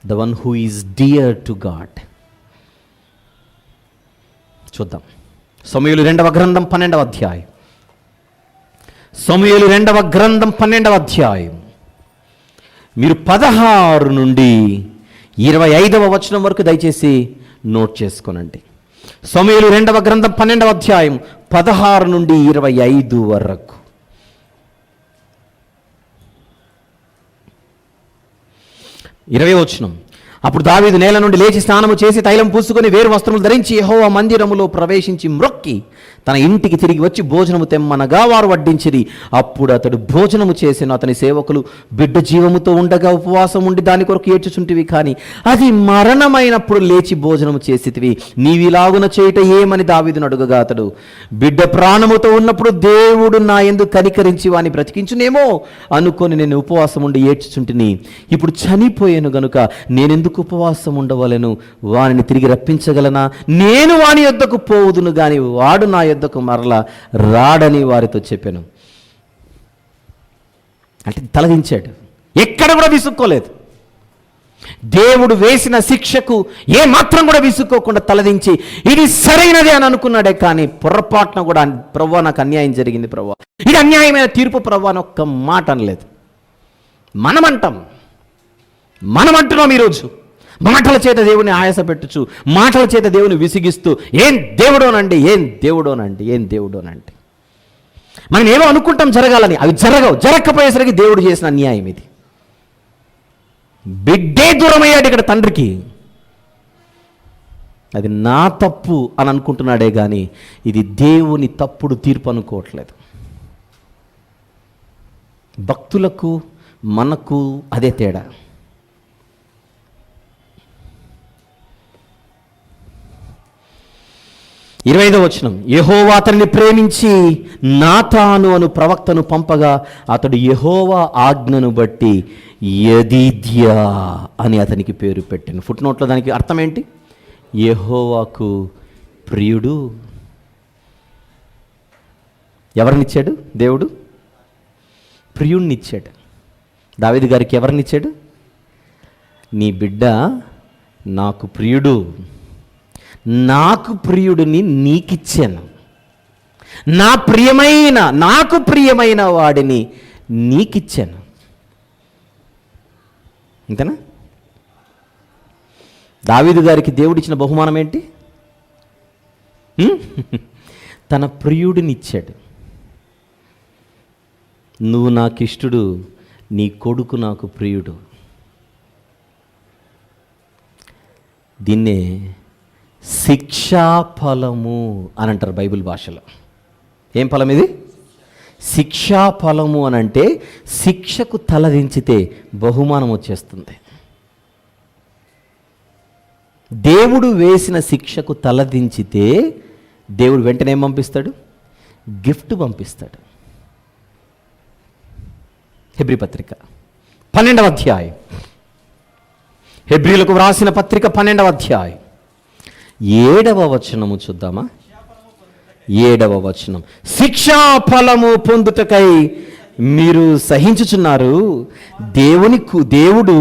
The one who is dear to God. చూద్దాం. సమూయేలు 2వ గ్రంథం 12వ అధ్యాయం. సమూయేలు 2వ గ్రంథం 12వ అధ్యాయం. మీరు 16 నుండి 25వ వచనం వరకు దయచేసి నోట్ చేసుకోనండి. సమూయేలు 2వ గ్రంథం 12వ అధ్యాయం 16 నుండి 25 వరకు. 20వ వచనం. అప్పుడు దావీదు నేల నుండి లేచి స్నానము చేసి తైలం పూసుకొని వేరు వస్త్రములు ధరించి యెహోవా మందిరములో ప్రవేశించి మ్రొక్కి తన ఇంటికి తిరిగి వచ్చి భోజనము తెమ్మనగా వారు వడ్డించిరి. అప్పుడు అతడు భోజనము చేసిన అతని సేవకులు, బిడ్డ జీవముతో ఉండగా ఉపవాసం ఉండి దాని కొరకు ఏడ్చుచుంటివి, కానీ అది మరణమైనప్పుడు లేచి భోజనము చేసితివి, నీవిలాగున చేయుట ఏమని దావీదును అడుగగా అతడు, బిడ్డ ప్రాణముతో ఉన్నప్పుడు దేవుడు నా యందు కనికరించి వాని బ్రతికించునేమో అనుకొని నేను ఉపవాసం ఉండి ఏడ్చుచుంటిని. ఇప్పుడు చనిపోయాను గనుక నేనెందుకు ఉపవాసం ఉండవలెను? వానిని తిరిగి రప్పించగలనా? నేను వాని యొద్దకు పోవుదును గాని వాడు నా యొద్దకు మరలా రాడని వారితో చెప్పాను. అంటే తలదించాడు, ఎక్కడ కూడా విసుక్కోలేదు. దేవుడు వేసిన శిక్షకు ఏ మాత్రం కూడా విసుక్కోకుండా తలదించి ఇది సరైనదే అని అనుకున్నాడే, కానీ పొరపాటున కూడా ప్రభువా నాకు అన్యాయం జరిగింది ప్రభువా, ఇది అన్యాయమైన తీర్పు ప్రభువా అని ఒక్క మాట అనలేదు. మనం అంటున్నాం ఈరోజు. మాటల చేత దేవుని ఆయాస పెట్టుచు, మాటల చేత దేవుని విసిగిస్తూ, ఏం దేవుడోనండి, ఏం దేవుడోనండి, ఏం దేవుడోనండి. మనం ఏమో అనుకుంటాం జరగాలని, అవి జరగకపోయేసరికి దేవుడు చేసిన అన్యాయం ఇది. బిడ్డే దూరమయ్యాడు ఇక్కడ తండ్రికి. అది నా తప్పు అని అనుకుంటున్నాడే కానీ ఇది దేవుని తప్పుడు తీర్పు అనుకోవట్లేదు. భక్తులకు మనకు అదే తేడా. 25వ వచనం. యెహోవా అతనిని ప్రేమించి నాతాను అను ప్రవక్తను పంపగా అతడు యెహోవా ఆజ్ఞను బట్టి యెదీద్యా అని అతనికి పేరు పెట్టాను. ఫుట్ నోట్లో దానికి అర్థం ఏంటి? యెహోవాకు ప్రియుడు. ఎవరినిచ్చాడు? దేవుడు ప్రియుణ్ణిచ్చాడు. దావీదు గారికి ఎవరినిచ్చాడు? నీ బిడ్డ నాకు ప్రియుడు, నాకు ప్రియుడిని నీకిచ్చాను, నాకు ప్రియమైన వాడిని నీకిచ్చాను. అంతేనా? దావీదు గారికి దేవుడిచ్చిన బహుమానం ఏంటి? తన ప్రియుడిని ఇచ్చాడు. నువ్వు నాకు ఇష్టడు, నీ కొడుకు నాకు ప్రియుడు. దీన్నే శిక్షాఫలము అని అంటారు బైబిల్ భాషలో. ఏం ఫలం ఇది? శిక్షాఫలము అని అంటే శిక్షకు తలదించితే బహుమానం వచ్చేస్తుంది. దేవుడు వేసిన శిక్షకు తలదించితే దేవుడు వెంటనే ఏం పంపిస్తాడు? గిఫ్ట్ పంపిస్తాడు. హెబ్రీ పత్రిక 12వ అధ్యాయం. హెబ్రీలకు వ్రాసిన పత్రిక 12వ అధ్యాయం 7వ వచనము చూద్దామా? 7వ వచనం. శిక్షాఫలము పొందుటకై మీరు సహించుచున్నారు, దేవుడు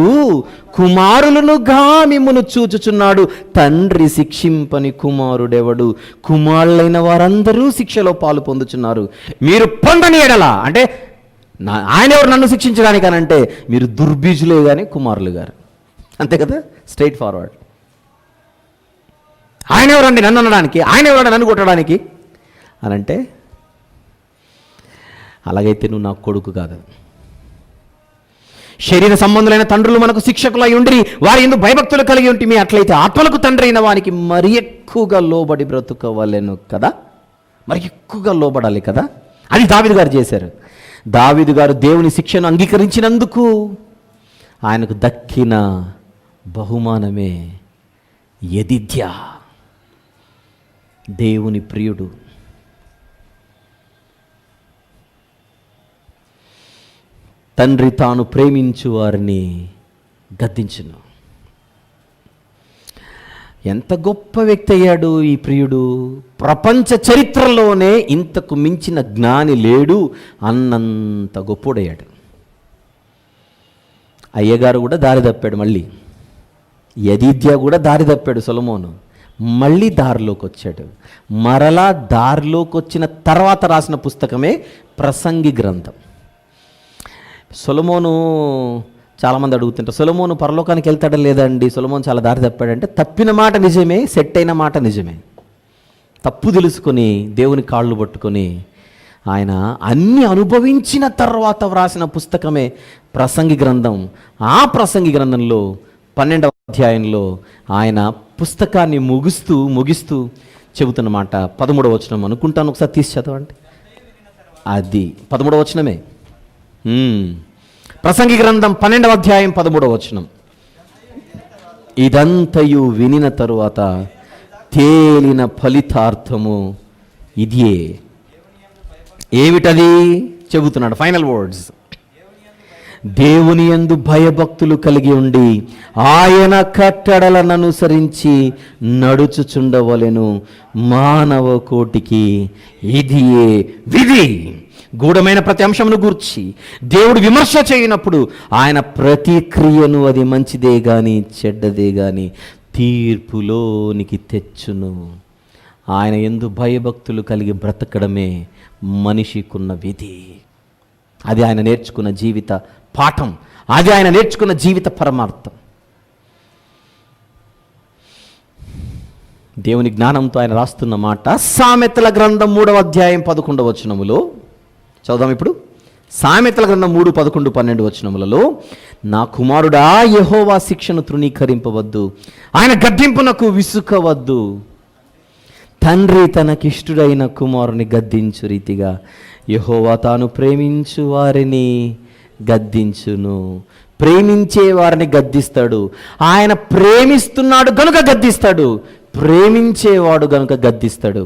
కుమారులనుగా మిమ్మును చూచుచున్నాడు. తండ్రి శిక్షింపని కుమారుడెవడు? కుమారులైన వారందరూ శిక్షలో పాలు పొందుచున్నారు. మీరు పొందని ఎడలా అంటే ఆయన ఎవరు నన్ను శిక్షించడానికి అని అంటే మీరు దుర్బీజులే కానీ కుమారులు గారు. అంతే కదా, స్ట్రైట్ ఫార్వర్డ్. ఆయన ఎవరండి నన్ను అనడానికి, ఆయన ఎవరండి నన్ను కొట్టడానికి అని అంటే, అలాగైతే నువ్వు నా కొడుకు కాదు. శరీర సంబంధులైన తండ్రులు మనకు శిక్షకులై ఉండి వారి యందు భయభక్తులు కలిగి ఉంటే, అట్లయితే ఆత్మలకు తండ్రి అయిన వానికి మరి ఎక్కువగా లోబడి బ్రతుకోవాలను కదా, మరి ఎక్కువగా లోబడాలి కదా. అది దావీదు గారు చేశారు. దావీదు గారు దేవుని శిక్షను అంగీకరించినందుకు ఆయనకు దక్కిన బహుమానమే యెదిద్యా దేవుని ప్రియుడు. తండ్రి తాను ప్రేమించు వారిని గద్దించును. ఎంత గొప్ప వ్యక్తి అయ్యాడు ఈ ప్రియుడు! ప్రపంచ చరిత్రలోనే ఇంతకు మించిన జ్ఞాని లేడు అన్నంత గొప్పోడయ్యాడు. అయ్యగారు కూడా దారి తప్పాడు, మళ్ళీ యెదిద్యా కూడా దారి తప్పాడు. సొలొమోను మళ్ళీ దారిలోకి వచ్చాడు. మరలా దారిలోకి వచ్చిన తర్వాత రాసిన పుస్తకమే ప్రసంగి గ్రంథం. సొలొమోను, చాలామంది అడుగుతుంటారు, సొలొమోను పరలోకానికి వెళ్తాడా లేదా అండి, సొలొమోను చాలా దారి తప్పాడంటే, తప్పిన మాట నిజమే, సెట్ అయిన మాట నిజమే. తప్పు తెలుసుకొని దేవుని కాళ్ళు పట్టుకొని ఆయన అన్నీ అనుభవించిన తర్వాత వ్రాసిన పుస్తకమే ప్రసంగి గ్రంథం. ఆ ప్రసంగి గ్రంథంలో 12వ అధ్యాయంలో ఆయన పుస్తకాన్ని ముగిస్తూ చెబుతున్నమాట 13వ వచనం అనుకుంటాను, ఒకసారి తీసి చదవండి. అది 13వ వచనమే. ప్రసంగి గ్రంథం 12వ అధ్యాయం 13వ వచనం. ఇదంతయు వినిన తరువాత తేలిన ఫలితార్థము ఇదే. ఏమిటది చెబుతున్నాడు, ఫైనల్ వర్డ్స్. దేవుని యందు భయభక్తులు కలిగి ఉండి ఆయన కట్టడలను అనుసరించి నడుచుచుండవలెను. మానవ కోటికి ఇదియే విధి. గూఢమైన ప్రతి అంశమును గూర్చి దేవుడు విమర్శ చేయనప్పుడు ఆయన ప్రతిక్రియను అది మంచిదే గాని చెడ్డదే గాని తీర్పులోనికి తెచ్చును. ఆయన యందు భయభక్తులు కలిగి బ్రతకడమే మనిషికున్న విధి. అది ఆయన నేర్చుకున్న జీవిత పాఠం, అది ఆయన నేర్చుకున్న జీవిత పరమార్థం. దేవుని జ్ఞానంతో ఆయన రాస్తున్న మాట సామెతల గ్రంథం 3వ అధ్యాయం 11వ వచనములో చదువుదాం ఇప్పుడు. సామెతల గ్రంథం 3, 11, 12 వచనములలో, నా కుమారుడా యెహోవా శిక్షను తృణీకరింపవద్దు, ఆయన గద్దింపునకు విసుకవద్దు. తండ్రి తనకిష్టుడైన కుమారుని గద్దించు రీతిగా యెహోవా తాను ప్రేమించు వారిని గద్దించును. ప్రేమించే వారిని గద్దిస్తాడు. ఆయన ప్రేమిస్తున్నాడు గనుక గద్దిస్తాడు, ప్రేమించేవాడు గనుక గద్దిస్తాడు.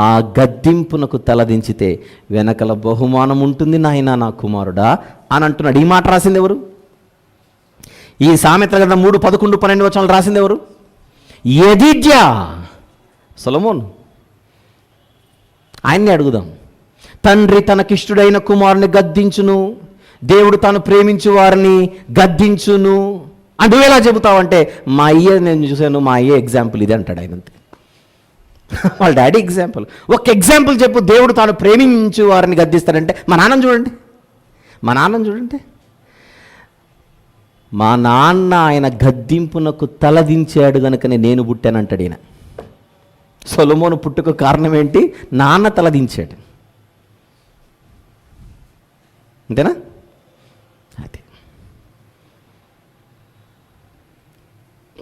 ఆ గద్దింపునకు తలదించితే వెనకల బహుమానం ఉంటుంది నాయనా నా కుమారుడా అని అంటున్నాడు. ఈ మాట రాసింది ఎవరు? ఈ సామెతల గ్రంథం 3, 11, 12 వచనాలు రాసింది ఎవరు? యెదిద్యా, సొలొమోను. ఆయన్ని అడుగుదాం. తండ్రి తనకిష్టుడైన కుమారుని గద్దించును, దేవుడు తాను ప్రేమించు వారిని గద్దించును అని నువ్వు ఎలా చెబుతావంటే, మా అయ్య నేను చూశాను, మా అయ్యే ఎగ్జాంపుల్ ఇది అంటాడు ఆయన. అంతే, వాళ్ళ డాడీ ఎగ్జాంపుల్. ఒక ఎగ్జాంపుల్ చెప్పు, దేవుడు తాను ప్రేమించు వారిని గద్దిస్తాడంటే. మా నాన్నని చూడండి, మా నాన్నని చూడండి. మా నాన్న ఆయన గద్దింపునకు తలదించాడు కనుకనే నేను పుట్టానంటాడు ఈయన. సొలొమోను పుట్టుక కారణం ఏంటి? నాన్న తలదించాడు. అంతేనా? అదే.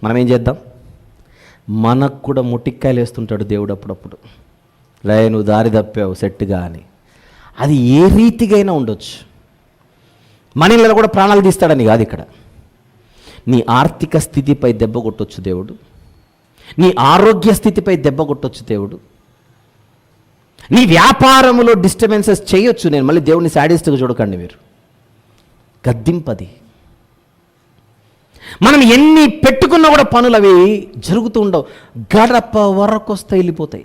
మనం ఏం చేద్దాం? మనకు కూడా ముటిక్కాయలు వేస్తుంటాడు దేవుడు అప్పుడప్పుడు. లే నువ్వు దారి తప్పావు సెట్గా అని. అది ఏ రీతిగా అయినా ఉండొచ్చు. మన ఇళ్ళలో కూడా ప్రాణాలు తీస్తాడని కాదు ఇక్కడ. నీ ఆర్థిక స్థితిపై దెబ్బ కొట్టొచ్చు దేవుడు, నీ ఆరోగ్య స్థితిపై దెబ్బ కొట్టొచ్చు దేవుడు, నీ వ్యాపారములో డిస్టర్బెన్సెస్ చేయొచ్చు. నేను మళ్ళీ దేవుడిని శాడిస్ట్గా చూడకండి మీరు. గద్దింపది. మనం ఎన్ని పెట్టుకున్నా కూడా పనులు అవి జరుగుతూ ఉండవు. గడప వరకు వస్తాయి, వెళ్ళిపోతాయి.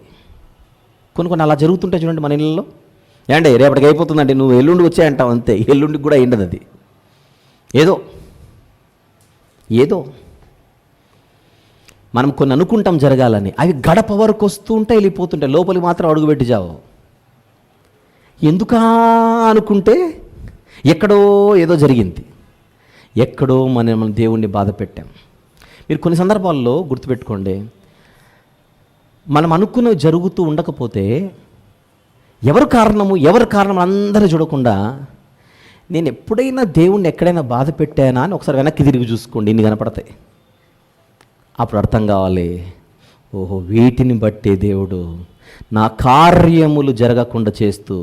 కొన్ని అలా జరుగుతుంటాయి చూడండి మన ఇళ్ళల్లో. ఏండి రేపటికి అయిపోతుందండి, నువ్వు ఎల్లుండి వచ్చాయంటావు అంతే. ఎల్లుండికి కూడా ఎండదు అది. ఏదో మనం కొన్ని అనుకుంటాం జరగాలని, అవి గడప వరకు వస్తూ ఉంటాయి, వెళ్ళిపోతుంటాయి. లోపలికి మాత్రం అడుగుపెట్టి జావు. ఎందుకా అనుకుంటే ఎక్కడో ఏదో జరిగింది, ఎక్కడో మనం దేవుణ్ణి బాధ పెట్టాం. మీరు కొన్ని సందర్భాల్లో గుర్తుపెట్టుకోండి, మనం అనుకున్నవి జరుగుతూ ఉండకపోతే ఎవరు కారణం అందరూ చూడకుండా నేను ఎప్పుడైనా దేవుణ్ణి ఎక్కడైనా బాధ పెట్టానా అని ఒకసారి వెనక్కి తిరిగి చూసుకోండి, ఇన్ని కనపడతాయి. అప్పుడు అర్థం కావాలి, ఓహో వీటిని బట్టే దేవుడు నా కార్యములు జరగకుండా చేస్తూ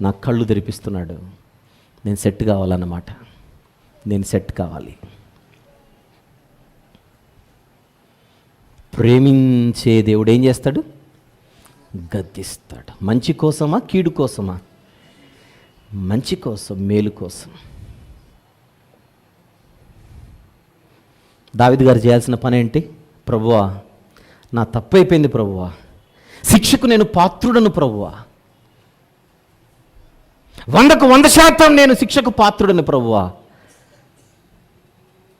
నా కళ్ళు తెరిపిస్తున్నాడు. నేను సెట్ కావాలన్నమాట, నేను సెట్ కావాలి. ప్రేమించే దేవుడు ఏం చేస్తాడు? గద్దిస్తాడు. మంచి కోసమా, కీడు కోసమా? మంచి కోసం, మేలు కోసం. దావీదు గారు చేయాల్సిన పని ఏంటి? ప్రభువా, నా తప్పైపోయింది ప్రభువా, శిక్షకు నేను పాత్రుడను ప్రభువా, 100% నేను శిక్షకు పాత్రుడను ప్రభువా,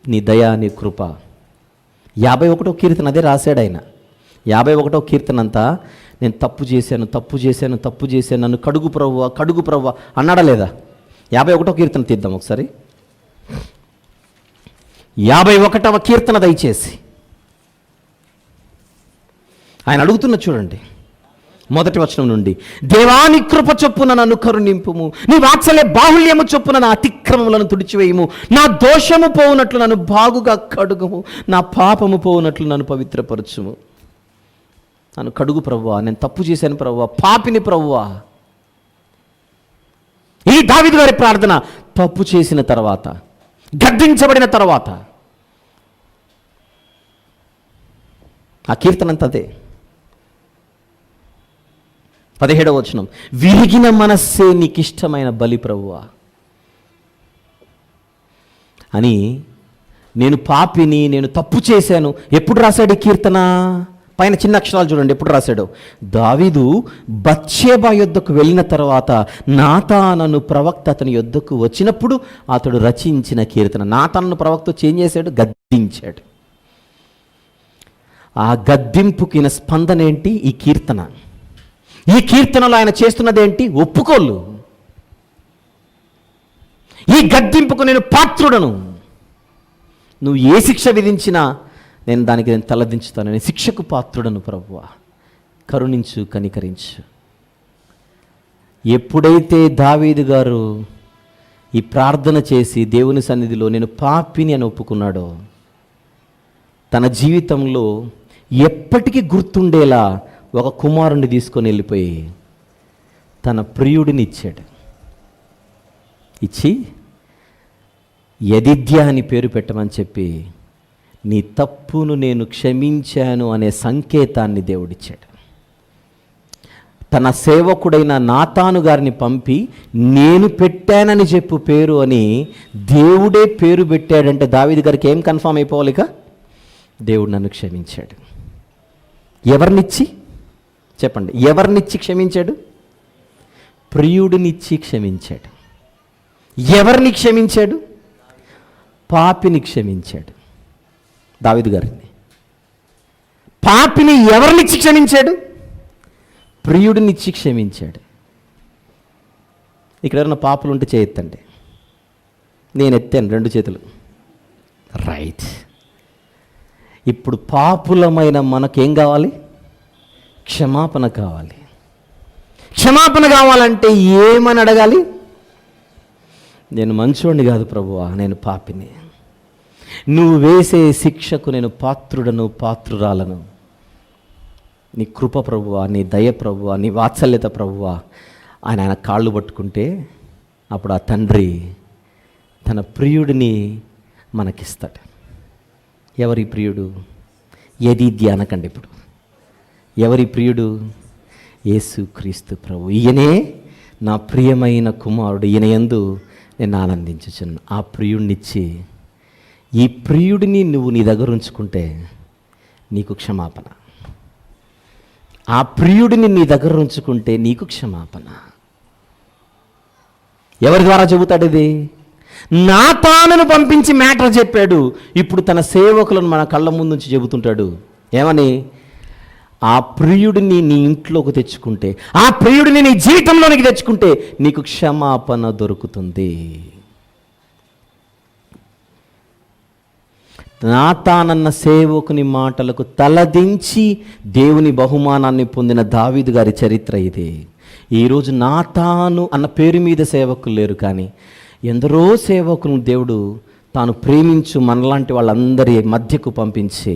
నీ దయ, నీ కృప. 51వ కీర్తన అదే రాశాడు ఆయన. 51వ కీర్తన అంతా నేను తప్పు చేశాను, నన్ను కడుగు ప్రభువా అన్నాడా లేదా? 51వ కీర్తన తీద్దాం ఒకసారి. 51వ కీర్తన దయచేసి ఆయన అడుగుతున్న చూడండి, మొదటి వచనం నుండి. దేవా, నీ కృప చొప్పున నన్ను కరుణింపుము, నీ వాత్సల్య బాహుళ్యము చొప్పున నా అతిక్రమములను తుడిచివేయము, నా దోషము పోవునట్లు నన్ను బాగుగా కడుగుము, నా పాపము పోవునట్లు నన్ను పవిత్రపరచుము. నన్ను కడుగు ప్రభువా, నేను తప్పు చేశాను ప్రభువా, పాపిని ప్రభువా. ఈ దావీదు గారి ప్రార్థన తప్పు చేసిన తర్వాత, గద్దించబడిన తర్వాత. ఆ కీర్తన అంతా అదే. 17వ వచనం, విరిగిన మనస్సే నీకు ఇష్టమైన బలి ప్రభువా అని. నేను పాపిని, నేను తప్పు చేశాను. ఎప్పుడు రాశాడు ఈ కీర్తన? పైన చిన్న అక్షరాలు చూడండి, ఎప్పుడు రాశాడు? దావీదు బత్షెబా యొద్దకు వెళ్ళిన తర్వాత నాతానను ప్రవక్త అతని యొద్దకు వచ్చినప్పుడు అతడు రచించిన కీర్తన. నాతానను ప్రవక్త ఏం చేశాడు? గద్దించాడు. ఆ గద్దింపుకిన స్పందన ఏంటి? ఈ కీర్తన. ఈ కీర్తనలో ఆయన చేస్తున్నదేంటి? ఒప్పుకోలు. ఈ గద్దింపుకు నేను పాత్రుడను, నువ్వు ఏ శిక్ష విధించినా నేను తలదించుతాను, నేను శిక్షకు పాత్రుడను ప్రభువా, కరుణించు, కనికరించు. ఎప్పుడైతే దావీదు గారు ఈ ప్రార్థన చేసి దేవుని సన్నిధిలో నేను పాపిని అని ఒప్పుకున్నాడో, తన జీవితంలో ఎప్పటికీ గుర్తుండేలా ఒక కుమారుణ్ణి తీసుకొని వెళ్ళిపోయి తన ప్రియుడిని ఇచ్చాడు. ఇచ్చి యెదిద్యా అని పేరు పెట్టమని చెప్పి, నీ తప్పును నేను క్షమించాను అనే సంకేతాన్ని దేవుడిచ్చాడు. తన సేవకుడైన నాతాను గారిని పంపి నేను పెట్టానని చెప్పు పేరు అని దేవుడే పేరు పెట్టాడంటే దావీదు గారికి ఏం కన్ఫామ్ అయిపోవాలి? ఇక దేవుడు నన్ను క్షమించాడు. ఎవరినిచ్చి చెప్పండి? ఎవరినిచ్చి క్షమించాడు? ప్రియుడినిచ్చి క్షమించాడు. ఎవరిని క్షమించాడు? పాపిని క్షమించాడు. దావీదు గారిని. పాపిని ఎవరినిచ్చి క్షమించాడు? ప్రియుడినిచ్చి క్షమించాడు. ఇక్కడ ఎవరైనా పాపులు ఉంటే చేయొద్దండి. నేను ఎత్తాను 2 చేతులు. రైట్. ఇప్పుడు పాపులమైన మనకేం కావాలి? క్షమాపణ కావాలి. క్షమాపణ కావాలంటే ఏమని అడగాలి? నేను మంచోడిని కాదు ప్రభువా, నేను పాపిని. నువ్వు వేసే శిక్షకు నేను పాత్రుడను, పాత్రురాలను. నీ కృప ప్రభువా, నీ దయ ప్రభువా, నీ వాత్సల్యత ప్రభువా ఆయన కాళ్ళు పట్టుకుంటే అప్పుడు ఆ తండ్రి తన ప్రియుడిని మనకిస్తాడు. ఎవరి ప్రియుడు? యెదిద్యా అనకండి ఇప్పుడు. ఎవరి ప్రియుడు? యేసుక్రీస్తు ప్రభు. ఈయనే నా ప్రియమైన కుమారుడు, ఈయన యందు నేను ఆనందించుచున్నాను. ఆ ప్రియుడినిచ్చి, ఈ ప్రియుడిని నువ్వు నీ దగ్గర ఉంచుకుంటే నీకు క్షమాపణ. ఆ ప్రియుడిని నీ దగ్గర ఉంచుకుంటే నీకు క్షమాపణ. ఎవరి ద్వారా చెబుతాడు ఇది? నాతానును పంపించి మ్యాటర్ చెప్పాడు. ఇప్పుడు తన సేవకులను మన కళ్ళ ముందు నుంచి చెబుతుంటాడు. ఏమని? ఆ ప్రియుడిని నీ ఇంట్లోకి తెచ్చుకుంటే, ఆ ప్రియుడిని నీ జీవితంలోనికి తెచ్చుకుంటే నీకు క్షమాపణ దొరుకుతుంది. నాతానన్న సేవకుని మాటలకు తలదించి దేవుని బహుమానాన్ని పొందిన దావీదు గారి చరిత్ర ఇది. ఈరోజు నాతాను అన్న పేరు మీద సేవకులు లేరు, కానీ ఎందరో సేవకులను దేవుడు తాను ప్రేమించు మనలాంటి వాళ్ళందరి మధ్యకు పంపించి,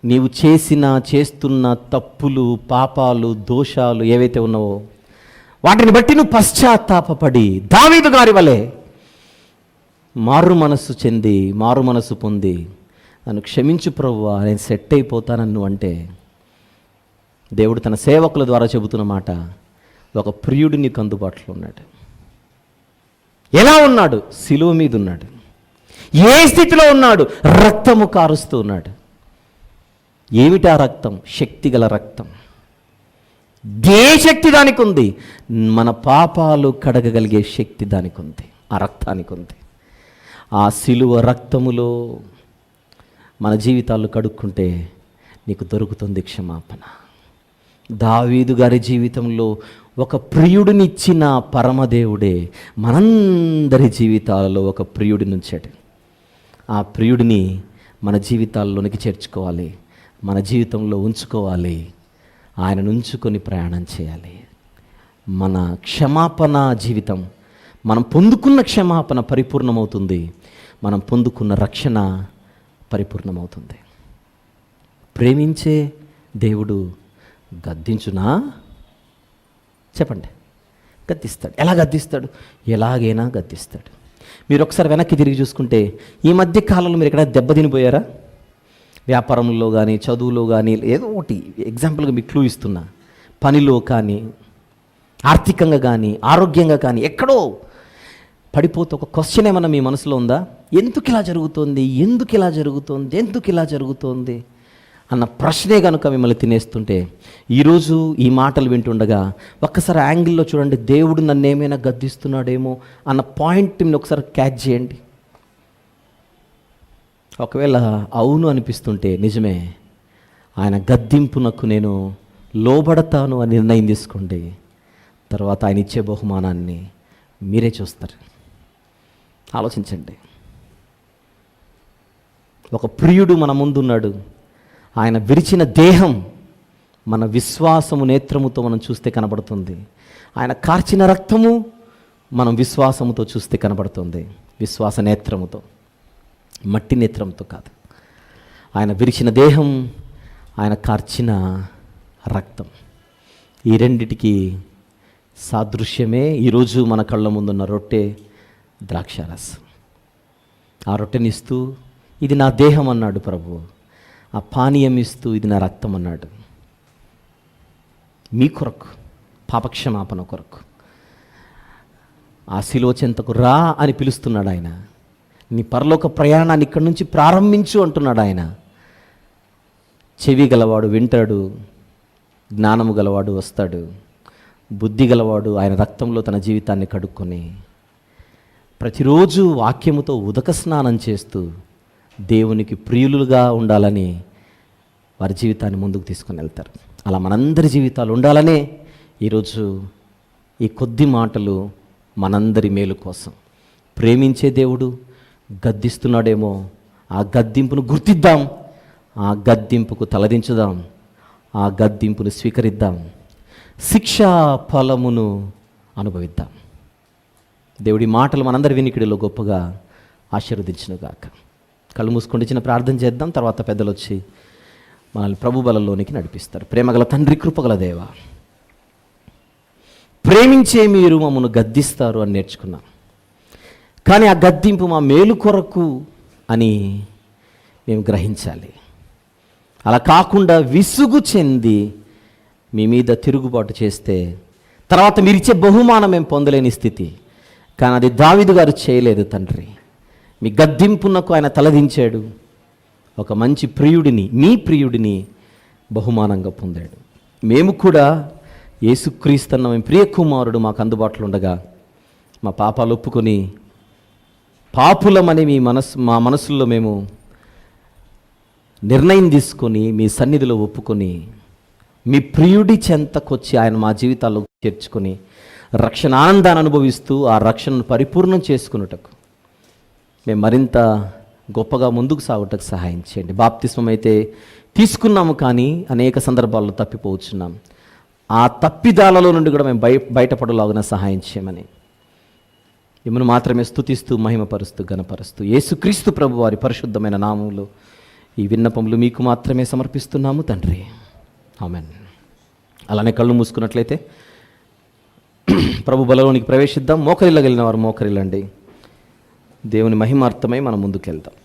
నీవు చేస్తున్న తప్పులు, పాపాలు, దోషాలు ఏవైతే ఉన్నావో వాటిని బట్టి నువ్వు పశ్చాత్తాపపడి దావీదు గారి వలె మారు మనస్సు చెంది, మారు మనస్సు పొంది నన్ను క్షమించు ప్రభువా, నేను సెట్ అయిపోతానన్ను అంటే దేవుడు తన సేవకుల ద్వారా చెబుతున్న మాట, ఒక ప్రియుడు నీకు అందుబాటులో ఉన్నాడు. ఎలా ఉన్నాడు? సిలువ మీద ఉన్నాడు. ఏ స్థితిలో ఉన్నాడు? రక్తము కారుస్తూ ఉన్నాడు. ఏమిటి ఆ రక్తం? శక్తిగల రక్తం. ఏ శక్తి దానికి ఉంది? మన పాపాలు కడగగలిగే శక్తి దానికి ఉంది, ఆ రక్తానికి ఉంది. ఆ సిలువ రక్తములో మన జీవితాలు కడుక్కుంటే నీకు దొరుకుతుంది క్షమాపణ. దావీదు గారి జీవితంలో ఒక ప్రియుడినిచ్చిన పరమదేవుడే మనందరి జీవితాలలో ఒక ప్రియుడిని ఉంచాడు. ఆ ప్రియుడిని మన జీవితాల్లోనికి చేర్చుకోవాలి, మన జీవితంలో ఉంచుకోవాలి, ఆయనను ఉంచుకొని ప్రయాణం చేయాలి. మన క్షమాపణ జీవితం, మనం పొందుకున్న క్షమాపణ పరిపూర్ణమవుతుంది, మనం పొందుకున్న రక్షణ పరిపూర్ణమవుతుంది. ప్రేమించే దేవుడు గద్దించునా? చెప్పండి. గద్దిస్తాడు. ఎలా గద్దిస్తాడు? ఎలాగైనా గద్దిస్తాడు. మీరు ఒకసారి వెనక్కి తిరిగి చూసుకుంటే, ఈ మధ్య కాలంలో మీరు ఎక్కడ దెబ్బతినిపోయారా? వ్యాపారంలో కానీ, చదువులో కానీ, ఏదో ఒకటి ఎగ్జాంపుల్గా మీకు క్లూ ఇస్తున్నా, పనిలో కానీ, ఆర్థికంగా కానీ, ఆరోగ్యంగా కానీ ఎక్కడో పడిపోతే ఒక క్వశ్చన్ ఏమన్నా మీ మనసులో ఉందా? ఎందుకు ఇలా జరుగుతోంది, ఎందుకు ఇలా జరుగుతోంది, ఎందుకు ఇలా జరుగుతోంది అన్న ప్రశ్నే కనుక మిమ్మల్ని తినేస్తుంటే, ఈరోజు ఈ మాటలు వింటుండగా ఒక్కసారి యాంగిల్లో చూడండి, దేవుడు నన్ను ఏమైనా గద్దిస్తున్నాడేమో అన్న పాయింట్ని ఒకసారి క్యాచ్ చేయండి. ఒకవేళ అవును అనిపిస్తుంటే నిజమే, ఆయన గద్దింపునకు నేను లోబడతాను అని నిర్ణయం తీసుకోండి. తర్వాత ఆయన ఇచ్చే బహుమానాన్ని మీరే చూస్తారు. ఆలోచించండి. ఒక ప్రియుడు మన ముందున్నాడు. ఆయన విరిచిన దేహం మన విశ్వాసము నేత్రముతో మనం చూస్తే కనబడుతుంది. ఆయన కార్చిన రక్తము మనం విశ్వాసముతో చూస్తే కనబడుతుంది. విశ్వాస నేత్రముతో, మట్టి నేత్రంతో కాదు. ఆయన విరిచిన దేహం, ఆయన కార్చిన రక్తం, ఈ రెండిటికి సాదృశ్యమే ఈరోజు మన కళ్ళ ముందున్న రొట్టె, ద్రాక్షారసం. ఆ రొట్టెనిస్తూ ఇది నా దేహం అన్నాడు ప్రభు, ఆ పానీయం ఇస్తూ ఇది నా రక్తం అన్నాడు. మీ కొరకు, పాపక్షమాపణ కొరకు ఆ శిలువ చెంతకు రా అని పిలుస్తున్నాడు ఆయన. నీ పరలోక ప్రయాణాన్ని ఇక్కడి నుంచి ప్రారంభించు అంటున్నాడు ఆయన. చెవి గలవాడు వింటాడు, జ్ఞానము గలవాడు వస్తాడు, బుద్ధి గలవాడు ఆయన రక్తంలో తన జీవితాన్ని కడుక్కొని ప్రతిరోజు వాక్యముతో ఉదక స్నానం చేస్తూ దేవునికి ప్రియులుగా ఉండాలని వారి జీవితాన్ని ముందుకు తీసుకొని వెళ్తారు. అలా మనందరి జీవితాలు ఉండాలనే ఈరోజు ఈ కొద్ది మాటలు మనందరి మేలు కోసం. ప్రేమించే దేవుడు గద్దిస్తున్నాడేమో, ఆ గద్దింపును గుర్తిద్దాం, ఆ గద్దింపుకు తలదించుదాం, ఆ గద్దింపును స్వీకరిద్దాం, శిక్షా ఫలమును అనుభవిద్దాం. దేవుడి మాటలు మనందరి వినికిడిలో గొప్పగా ఆశీర్వదించునుగాక. కళ్ళు మూసుకొని చిన్న ప్రార్థన చేద్దాం. తర్వాత పెద్దలు వచ్చి మనల్ని ప్రభు బలంలోనికి నడిపిస్తారు. ప్రేమగల తండ్రి, కృపగల దేవ, ప్రేమించే మీరు మమ్మల్ని గద్దిస్తారు అని నేర్చుకున్నాం. కానీ ఆ గద్దింపు మా మేలు కొరకు అని మేము గ్రహించాలి. అలా కాకుండా విసుగు చెంది మీ మీద తిరుగుబాటు చేస్తే తర్వాత మీరు ఇచ్చే బహుమానం మేము పొందలేని స్థితి. కానీ అది దావీదు గారు చేయలేదు తండ్రి. మీ గద్దింపునకు ఆయన తలదించాడు. ఒక మంచి ప్రియుడిని, మీ ప్రియుడిని బహుమానంగా పొందాడు. మేము కూడా యేసుక్రీస్తన్న మేము ప్రియ కుమారుడు మాకు అందుబాటులో ఉండగా మా పాపాలు ఒప్పుకొని పాపులమని మా మనసుల్లో మేము నిర్ణయం తీసుకొని మీ సన్నిధిలో ఒప్పుకొని మీ ప్రియుడి చెంతకొచ్చి ఆయన మా జీవితాల్లో చేర్చుకొని రక్షణ ఆనందాన్ని అనుభవిస్తూ ఆ రక్షణను పరిపూర్ణం చేసుకున్నటకు మేము మరింత గొప్పగా ముందుకు సాగుటకు సహాయం చేయండి. బాప్తిస్మం అయితే తీసుకున్నాము, కానీ అనేక సందర్భాల్లో తప్పిపోవచ్చున్నాం. ఆ తప్పిదాలలో నుండి కూడా మేము బయటపడలాగిన సహాయం చేయమని మిమ్మల్ని మాత్రమే స్తుతిస్తూ మహిమపరుస్తూ ఘనపరుస్తూ యేసుక్రీస్తు ప్రభు వారి పరిశుద్ధమైన నామములో ఈ విన్నపములు మీకు మాత్రమే సమర్పిస్తున్నాము తండ్రి. ఆమెన్. అలానే కళ్ళు మూసుకున్నట్లయితే ప్రభు బలంలోనికి ప్రవేశిద్దాం. మోకరిల్లగలిగిన వారు మోకరిల్లండి. దేవుని మహిమార్థమై మనం ముందుకెళ్దాం.